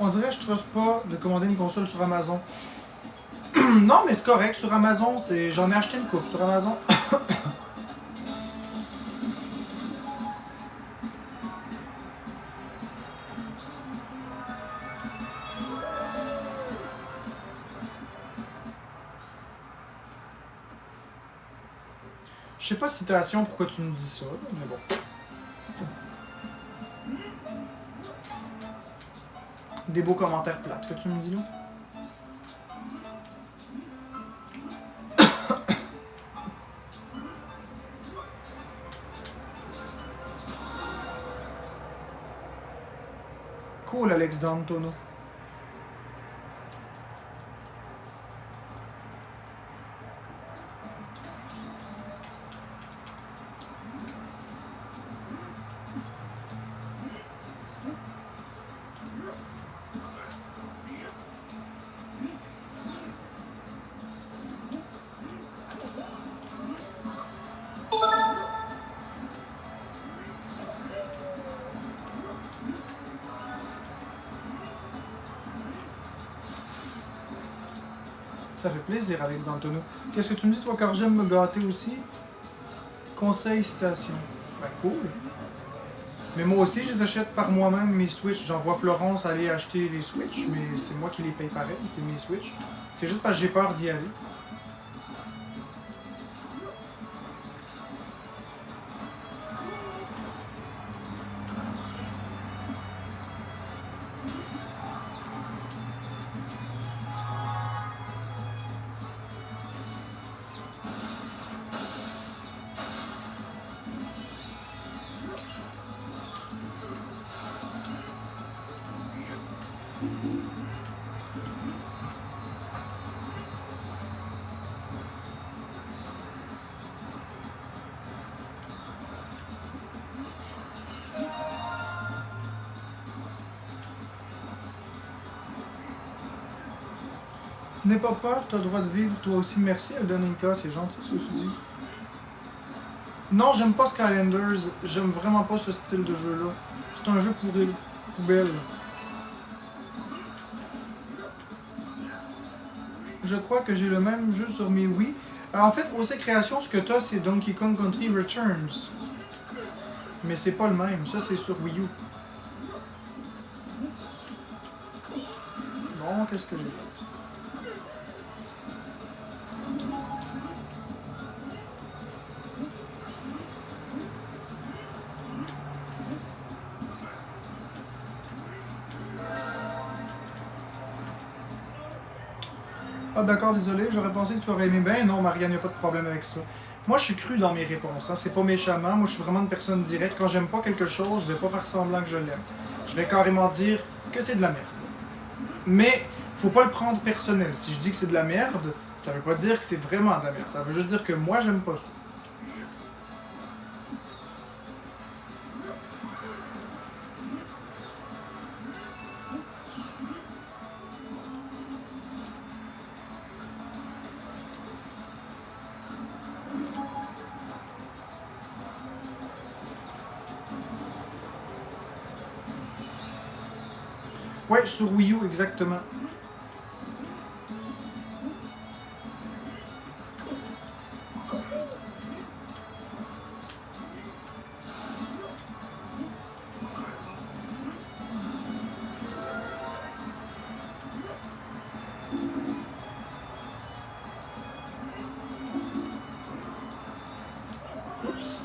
Speaker 1: On dirait que je trust pas de commander une console sur Amazon. Non, mais c'est correct. Sur Amazon, j'en ai acheté une coupe. Sur Amazon. Je sais pas citation pourquoi tu me dis ça, mais bon. Des beaux commentaires plates que tu me dis là. Cool, Alex D'Antono. Ça fait plaisir, Alex D'Antono. Qu'est-ce que tu me dis, toi, car j'aime me gâter aussi? Conseil, citation. Ben, cool. Mais moi aussi, je les achète par moi-même, mes Switch. J'envoie Florence aller acheter les Switch, mais c'est moi qui les paye pareil, c'est mes Switch. C'est juste parce que j'ai peur d'y aller. N'aie pas peur, t'as le droit de vivre toi aussi. Merci Eldoninka, c'est gentil ce que tu dis. Non, j'aime pas Skylanders, j'aime vraiment pas ce style de jeu-là. C'est un jeu pourri, poubelle. Je crois que j'ai le même jeu sur mes Wii. Alors, en fait, OC Création, ce que t'as, c'est Donkey Kong Country Returns. Mais c'est pas le même, ça c'est sur Wii U. Bon, qu'est-ce que j'ai fait? Ah d'accord, désolé, j'aurais pensé que tu aurais aimé. Ben non, Marianne, y a pas de problème avec ça. Moi, je suis cru dans mes réponses, hein. C'est pas méchamment. Moi, je suis vraiment une personne directe. Quand j'aime pas quelque chose, je vais pas faire semblant que je l'aime. Je vais carrément dire que c'est de la merde. Mais, faut pas le prendre personnel. Si je dis que c'est de la merde, ça veut pas dire que c'est vraiment de la merde. Ça veut juste dire que moi, j'aime pas ça. Ouais, sur Wii U, exactement. Oups.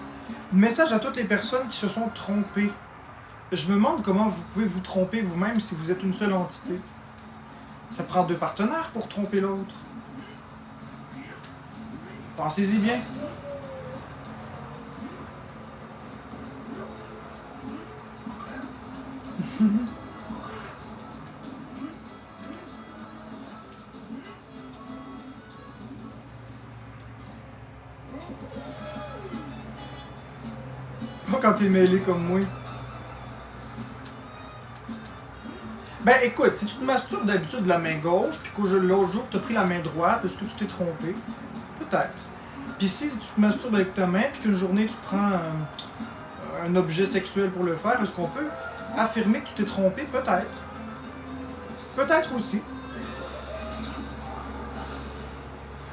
Speaker 1: Message à toutes les personnes qui se sont trompées. Je me demande comment vous pouvez vous tromper vous-même si vous êtes une seule entité. Ça prend deux partenaires pour tromper l'autre. Pensez-y bien. Pas quand t'es mêlé comme moi. Ben écoute, si tu te masturbes d'habitude de la main gauche, puis l'autre jour t'as pris la main droite, est-ce que tu t'es trompé? Peut-être. Puis si tu te masturbes avec ta main, puis qu'une journée tu prends un objet sexuel pour le faire, est-ce qu'on peut affirmer que tu t'es trompé? Peut-être. Peut-être aussi.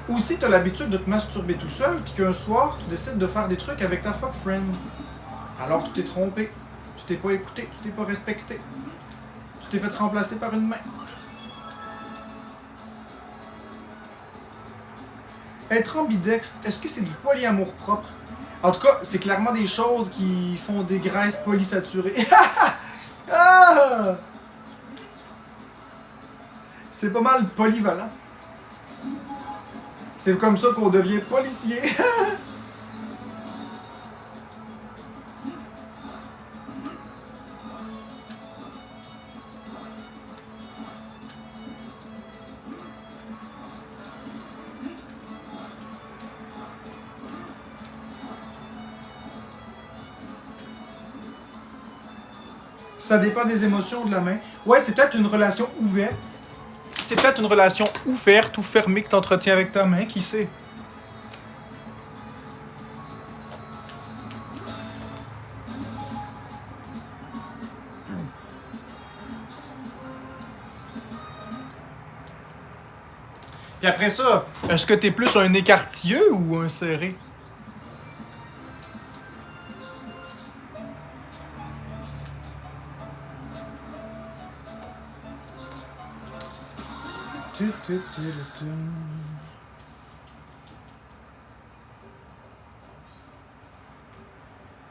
Speaker 1: Ou si t'as l'habitude de te masturber tout seul, puis qu'un soir tu décides de faire des trucs avec ta fuck friend. Alors tu t'es trompé. Tu t'es pas écouté, tu t'es pas respecté. Tu t'es fait remplacer par une main. Être ambidex, est-ce que c'est du polyamour propre? En tout cas, c'est clairement des choses qui font des graisses polysaturées. Ah! C'est pas mal polyvalent. C'est comme ça qu'on devient policier. Ça dépend des émotions de la main. Ouais, c'est peut-être une relation ouverte. C'est peut-être une relation ouverte ou fermée que tu entretiens avec ta main, qui sait? Puis après ça, est-ce que t'es plus un écartilleux ou un serré?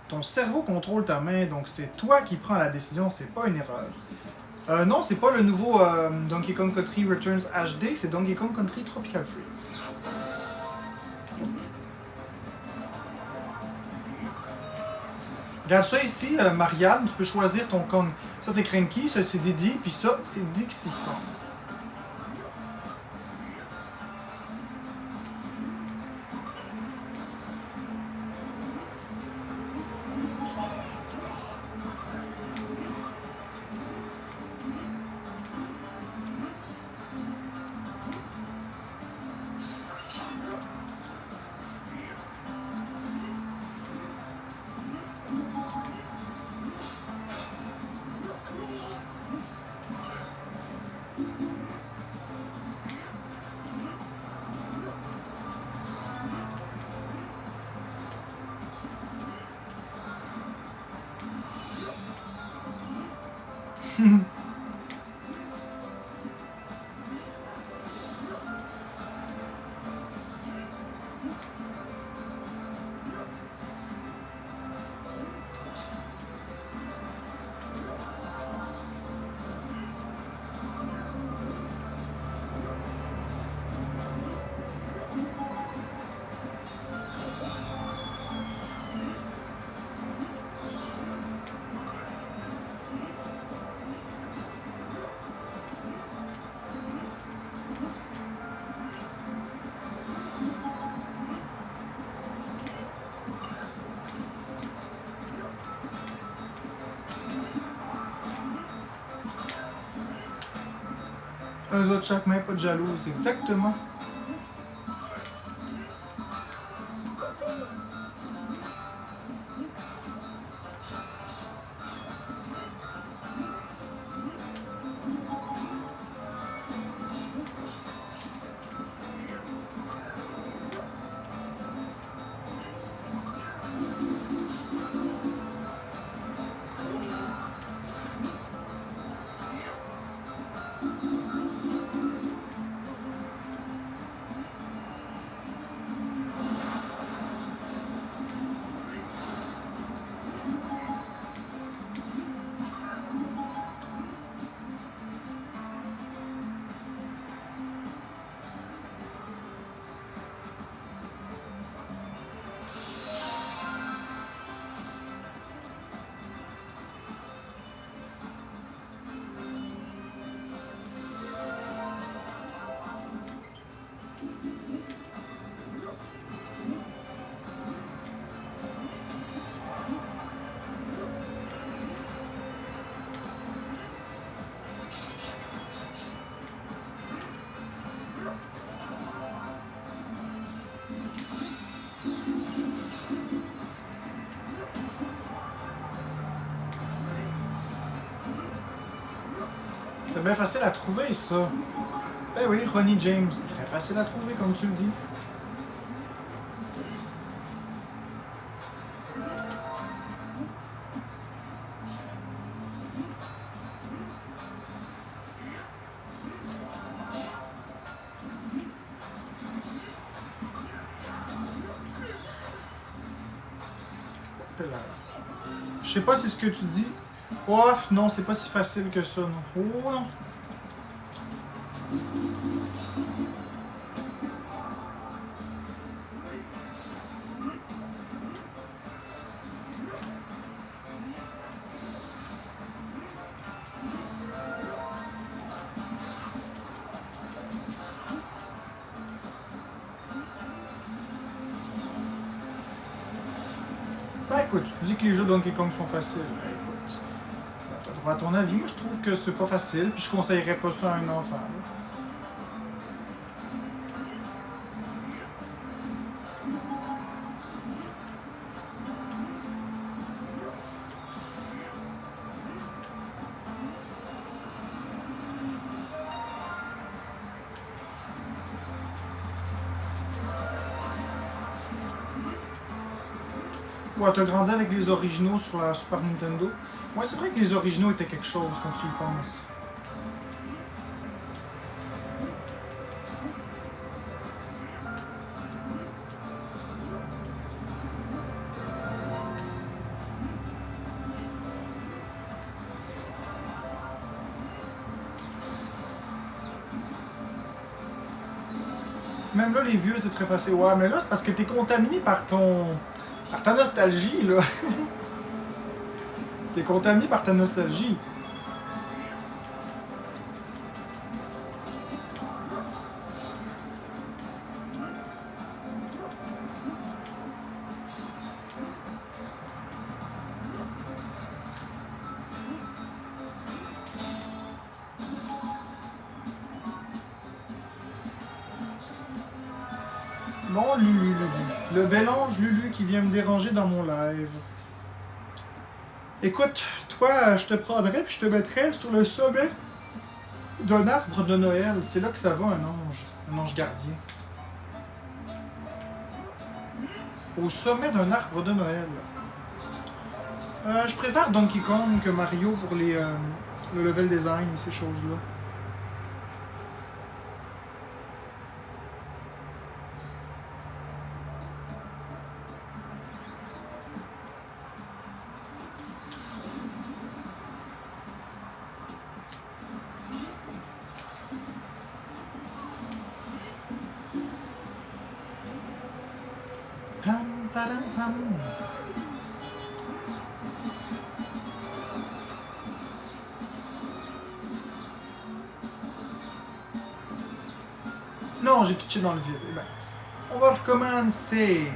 Speaker 1: Ton cerveau contrôle ta main, donc c'est toi qui prends la décision, c'est pas une erreur. Non, c'est pas le nouveau Donkey Kong Country Returns HD, c'est Donkey Kong Country Tropical Freeze. Regarde ça ici, Marianne, tu peux choisir ton Kong. Ça c'est Cranky, ça c'est Diddy, puis ça c'est Dixie Kong. Un autre chaque main, pas de jalouse, exactement. C'était bien facile à trouver, ça. Ben oui, Ronnie James. Très facile à trouver, comme tu le dis. Je sais pas si ce que tu dis. Ouf, non, c'est pas si facile que ça, non. Oh non. Ben écoute, tu dis que les jeux Donkey Kong sont faciles. Ben écoute, ben, t'as droit à ton avis. Moi, je trouve que c'est pas facile, puis je conseillerais pas ça à un enfant. Là. Ouais, t'as grandi avec les originaux sur la Super Nintendo. Ouais, c'est vrai que les originaux étaient quelque chose quand tu y penses. Même là, les vieux, c'est très facile. Ouais, mais là, c'est parce que t'es contaminé par ta nostalgie, là. T'es contaminé par ta nostalgie. Bon, Lulu. Le bel ange Lulu qui vient me déranger dans mon live. Écoute, toi, je te prendrais puis je te mettrais sur le sommet d'un arbre de Noël. C'est là que ça va, un ange gardien. Au sommet d'un arbre de Noël. Je préfère Donkey Kong que Mario pour le level design et ces choses-là. Pam, padam, pam. Non, j'ai pitché dans le vide. Eh ben, on va recommencer.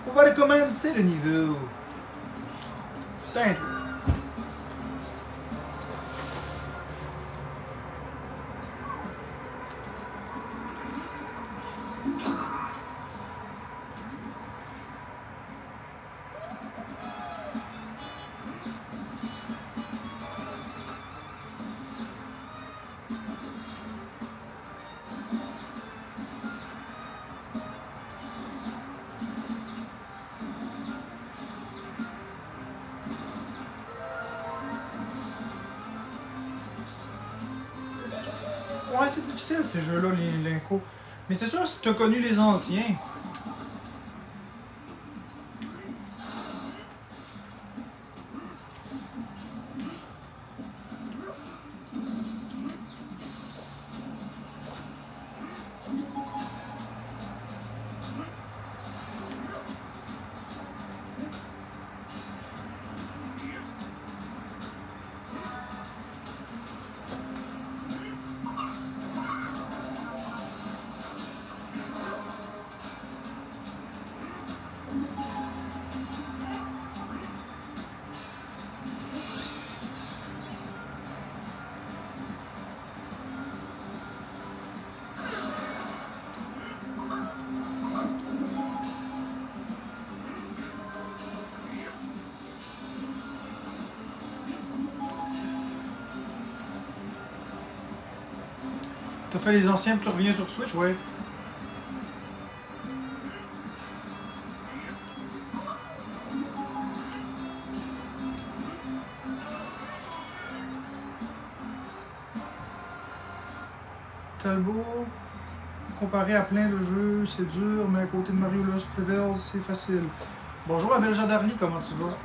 Speaker 1: On va recommencer le niveau. Putain. Ouais, c'est difficile ces jeux-là, les Linko. Mais c'est sûr, si t'as connu les anciens. T'as fait les anciens, puis tu reviens sur Switch, ouais. Talbot, comparé à plein de jeux, c'est dur, mais à côté de Mario Lost Levels, c'est facile. Bonjour la belle Jadarly, comment tu vas?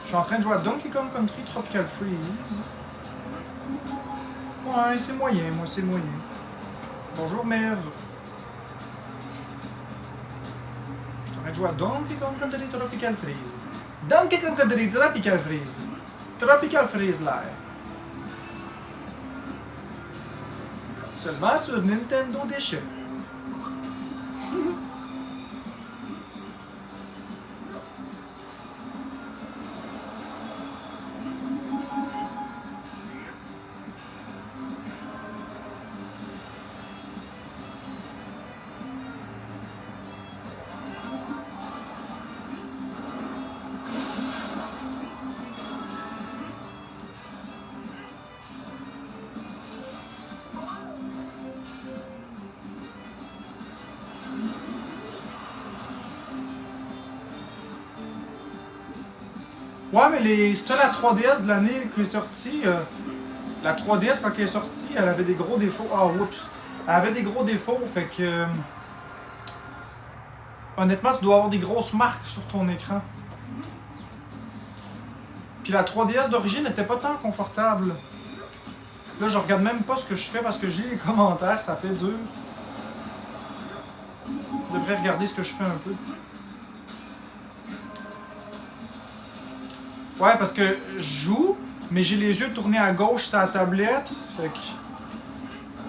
Speaker 1: Je suis en train de jouer à Donkey Kong Country Tropical Freeze. Ouais, c'est moyen, moi c'est moyen. Bonjour Mev. Je suis en train de jouer à Donkey Kong Country Tropical Freeze. Donkey Kong Country Tropical Freeze. Tropical Freeze Live. Seulement sur Nintendo DS. Ouais, mais c'était la 3DS de l'année qui est sortie. La 3DS, quand elle est sortie, elle avait des gros défauts. Ah, oups! Elle avait des gros défauts, fait que. Honnêtement, tu dois avoir des grosses marques sur ton écran. Puis la 3DS d'origine n'était pas tant confortable. Là, je regarde même pas ce que je fais parce que j'ai les commentaires, ça fait dur. Je devrais regarder ce que je fais un peu. Ouais, parce que je joue, mais j'ai les yeux tournés à gauche sur la tablette. Fait que.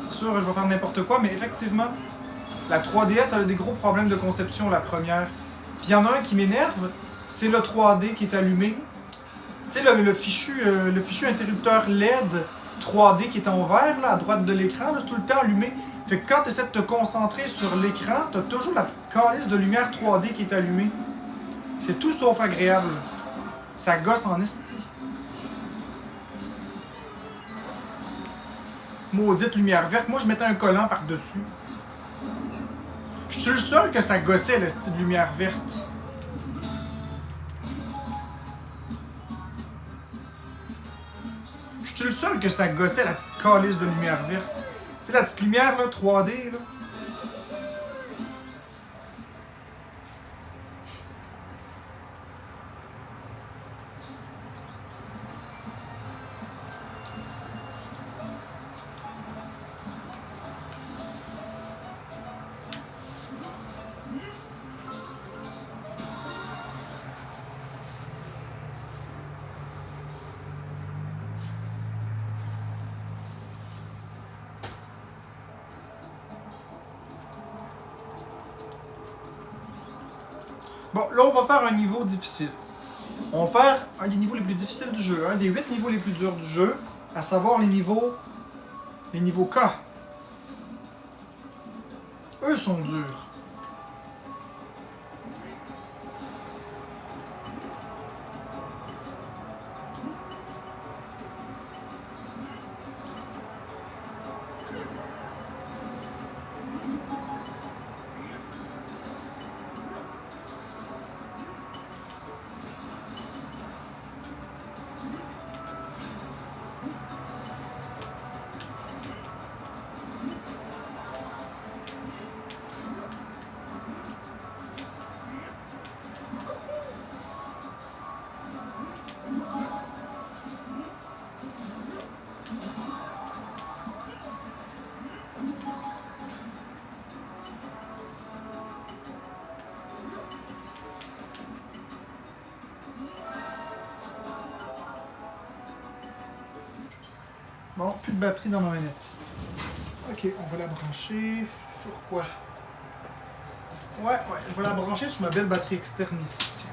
Speaker 1: C'est sûr, je vais faire n'importe quoi, mais effectivement, la 3DS, elle a des gros problèmes de conception, la première. Puis il y en a un qui m'énerve, c'est le 3D qui est allumé. Tu sais, le fichu interrupteur LED 3D qui est en vert, là, à droite de l'écran, c'est tout le temps allumé. Fait que quand tu essaies de te concentrer sur l'écran, t'as toujours la petite calice de lumière 3D qui est allumée. C'est tout sauf agréable. Ça gosse en esti. Maudite lumière verte. Moi, je mettais un collant par-dessus. Je suis le seul que ça gossait, le style de lumière verte. Je suis le seul que ça gossait, la petite calice de lumière verte. Tu sais, la petite lumière, là, 3D, là. Bon, là, on va faire un niveau difficile. On va faire un des niveaux les plus difficiles du jeu, un des 8 niveaux les plus durs du jeu, à savoir les niveaux K. Eux sont durs. Bon, plus de batterie dans ma manette. Ok, on va la brancher sur quoi? Ouais, je vais la brancher sur ma belle batterie externe ici. Tiens.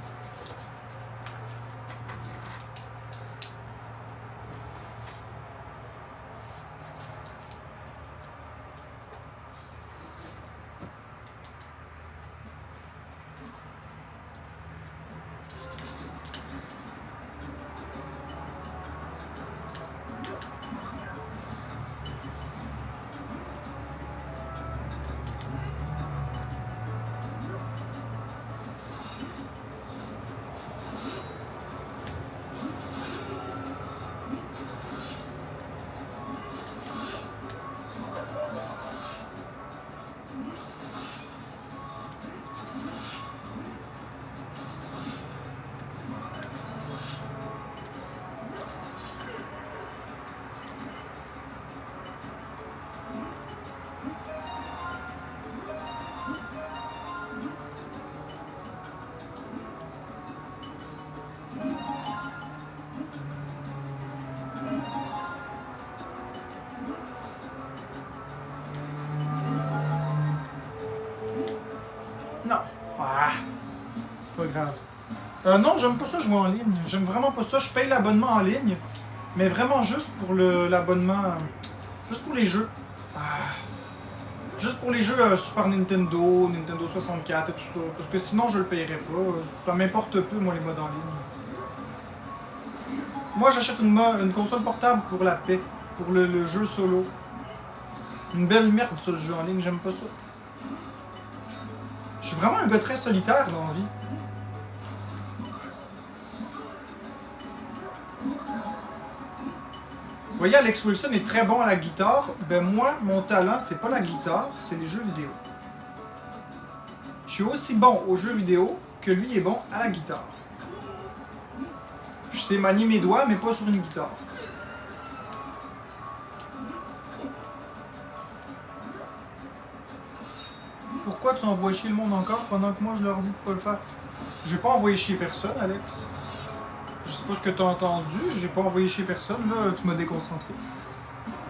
Speaker 1: Non. Ah, c'est pas grave. Non, j'aime pas ça jouer en ligne. J'aime vraiment pas ça. Je paye l'abonnement en ligne, mais vraiment juste pour l'abonnement. Juste pour les jeux. Ah, juste pour les jeux Super Nintendo, Nintendo 64 et tout ça. Parce que sinon, je le payerais pas. Ça m'importe peu, moi, les modes en ligne. Moi, j'achète une console portable pour la paix. Pour le jeu solo. Une belle merde, ça, le jeu en ligne. J'aime pas ça. Je suis vraiment un gars très solitaire dans la vie. Vous voyez, Alex Wilson est très bon à la guitare. Ben moi, mon talent, c'est pas la guitare, c'est les jeux vidéo. Je suis aussi bon aux jeux vidéo que lui est bon à la guitare. Je sais manier mes doigts, mais pas sur une guitare. Pourquoi tu envoies chier le monde encore pendant que moi je leur dis de pas le faire? J'ai pas envoyé chier personne, Alex. Je sais pas ce que t'as entendu, j'ai pas envoyé chier personne, là, tu m'as déconcentré.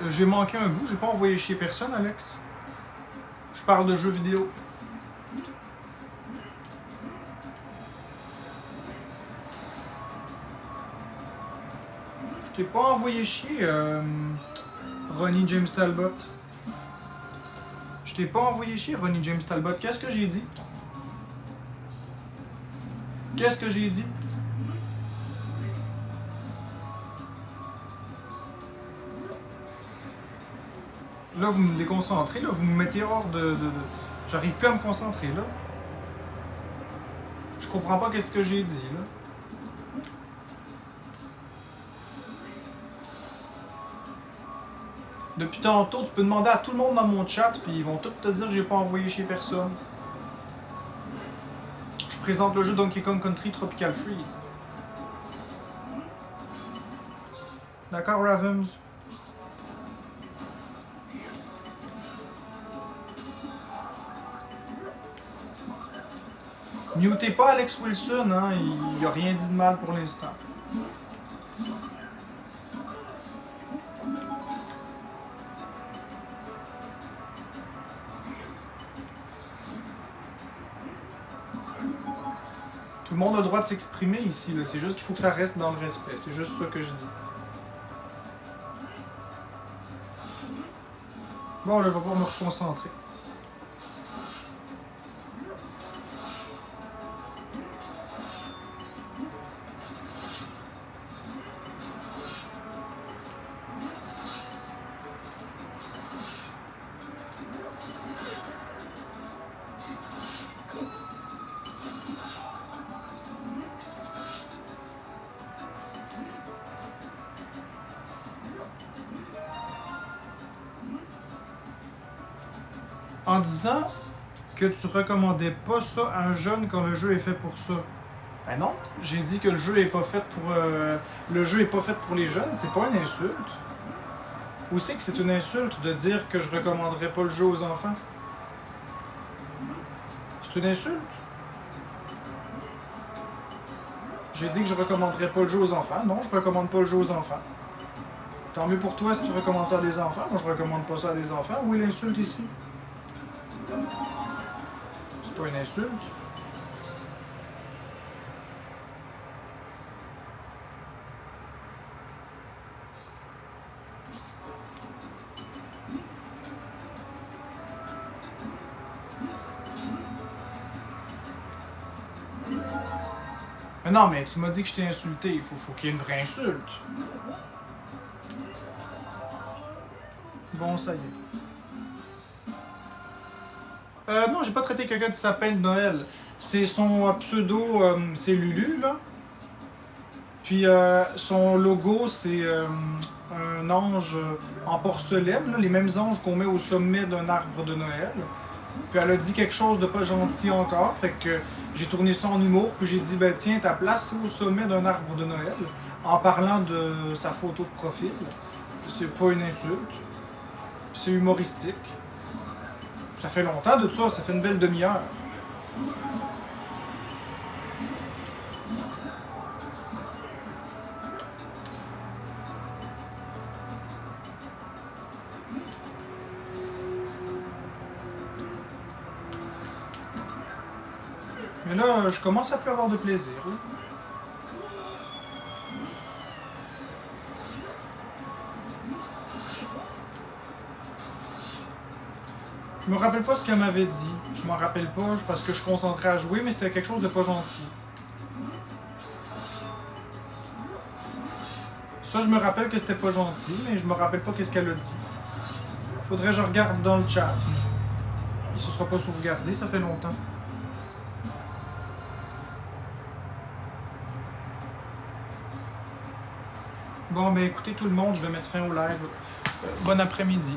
Speaker 1: J'ai manqué un bout, j'ai pas envoyé chier personne, Alex. Je parle de jeux vidéo. Je t'ai pas envoyé chier, Ronnie James Talbot. Je t'ai pas envoyé chier, Ronnie James Talbot. Qu'est-ce que j'ai dit? Qu'est-ce que j'ai dit? Là, vous me déconcentrez, là, vous me mettez hors de... J'arrive plus à me concentrer, là. Je comprends pas qu'est-ce que j'ai dit, là. Depuis tantôt, tu peux demander à tout le monde dans mon chat, puis ils vont tous te dire que j'ai pas envoyé chez personne. Je présente le jeu Donkey Kong Country Tropical Freeze. D'accord, Ravens? Mutez pas Alex Wilson, hein, il a rien dit de mal pour l'instant. Tout le monde a le droit de s'exprimer ici, c'est juste qu'il faut que ça reste dans le respect, c'est juste ça que je dis. Bon, là, je vais pouvoir me reconcentrer. En disant que tu recommandais pas ça à un jeune quand le jeu est fait pour ça. Ben non, j'ai dit que le jeu est pas fait pour les jeunes, c'est pas une insulte. Ou c'est que c'est une insulte de dire que je recommanderais pas le jeu aux enfants? C'est une insulte? J'ai dit que je recommanderais pas le jeu aux enfants. Non, je recommande pas le jeu aux enfants. Tant mieux pour toi si tu recommandes ça à des enfants. Moi, je recommande pas ça à des enfants. Où est l'insulte ici? C'est pas une insulte. Mais non, mais tu m'as dit que je t'ai insulté. Faut qu'il y ait une vraie insulte. Bon, ça y est. Non, j'ai pas traité quelqu'un de sapin de Noël. C'est son pseudo, c'est Lulu, là. Puis son logo, c'est un ange en porcelaine, là, les mêmes anges qu'on met au sommet d'un arbre de Noël. Puis elle a dit quelque chose de pas gentil encore, fait que j'ai tourné ça en humour, puis j'ai dit, ben tiens, ta place, c'est au sommet d'un arbre de Noël, en parlant de sa photo de profil. C'est pas une insulte, c'est humoristique. Ça fait longtemps de ça fait une belle demi-heure. Mais là, je commence à plus avoir de plaisir. Là. Je me rappelle pas ce qu'elle m'avait dit. Je m'en rappelle pas parce que je suis concentré à jouer, mais c'était quelque chose de pas gentil. Ça, je me rappelle que c'était pas gentil, mais je me rappelle pas qu'est-ce qu'elle a dit. Faudrait que je regarde dans le chat. Il se sera pas sauvegardé, ça fait longtemps. Bon, ben écoutez tout le monde, je vais mettre fin au live. Bon après-midi.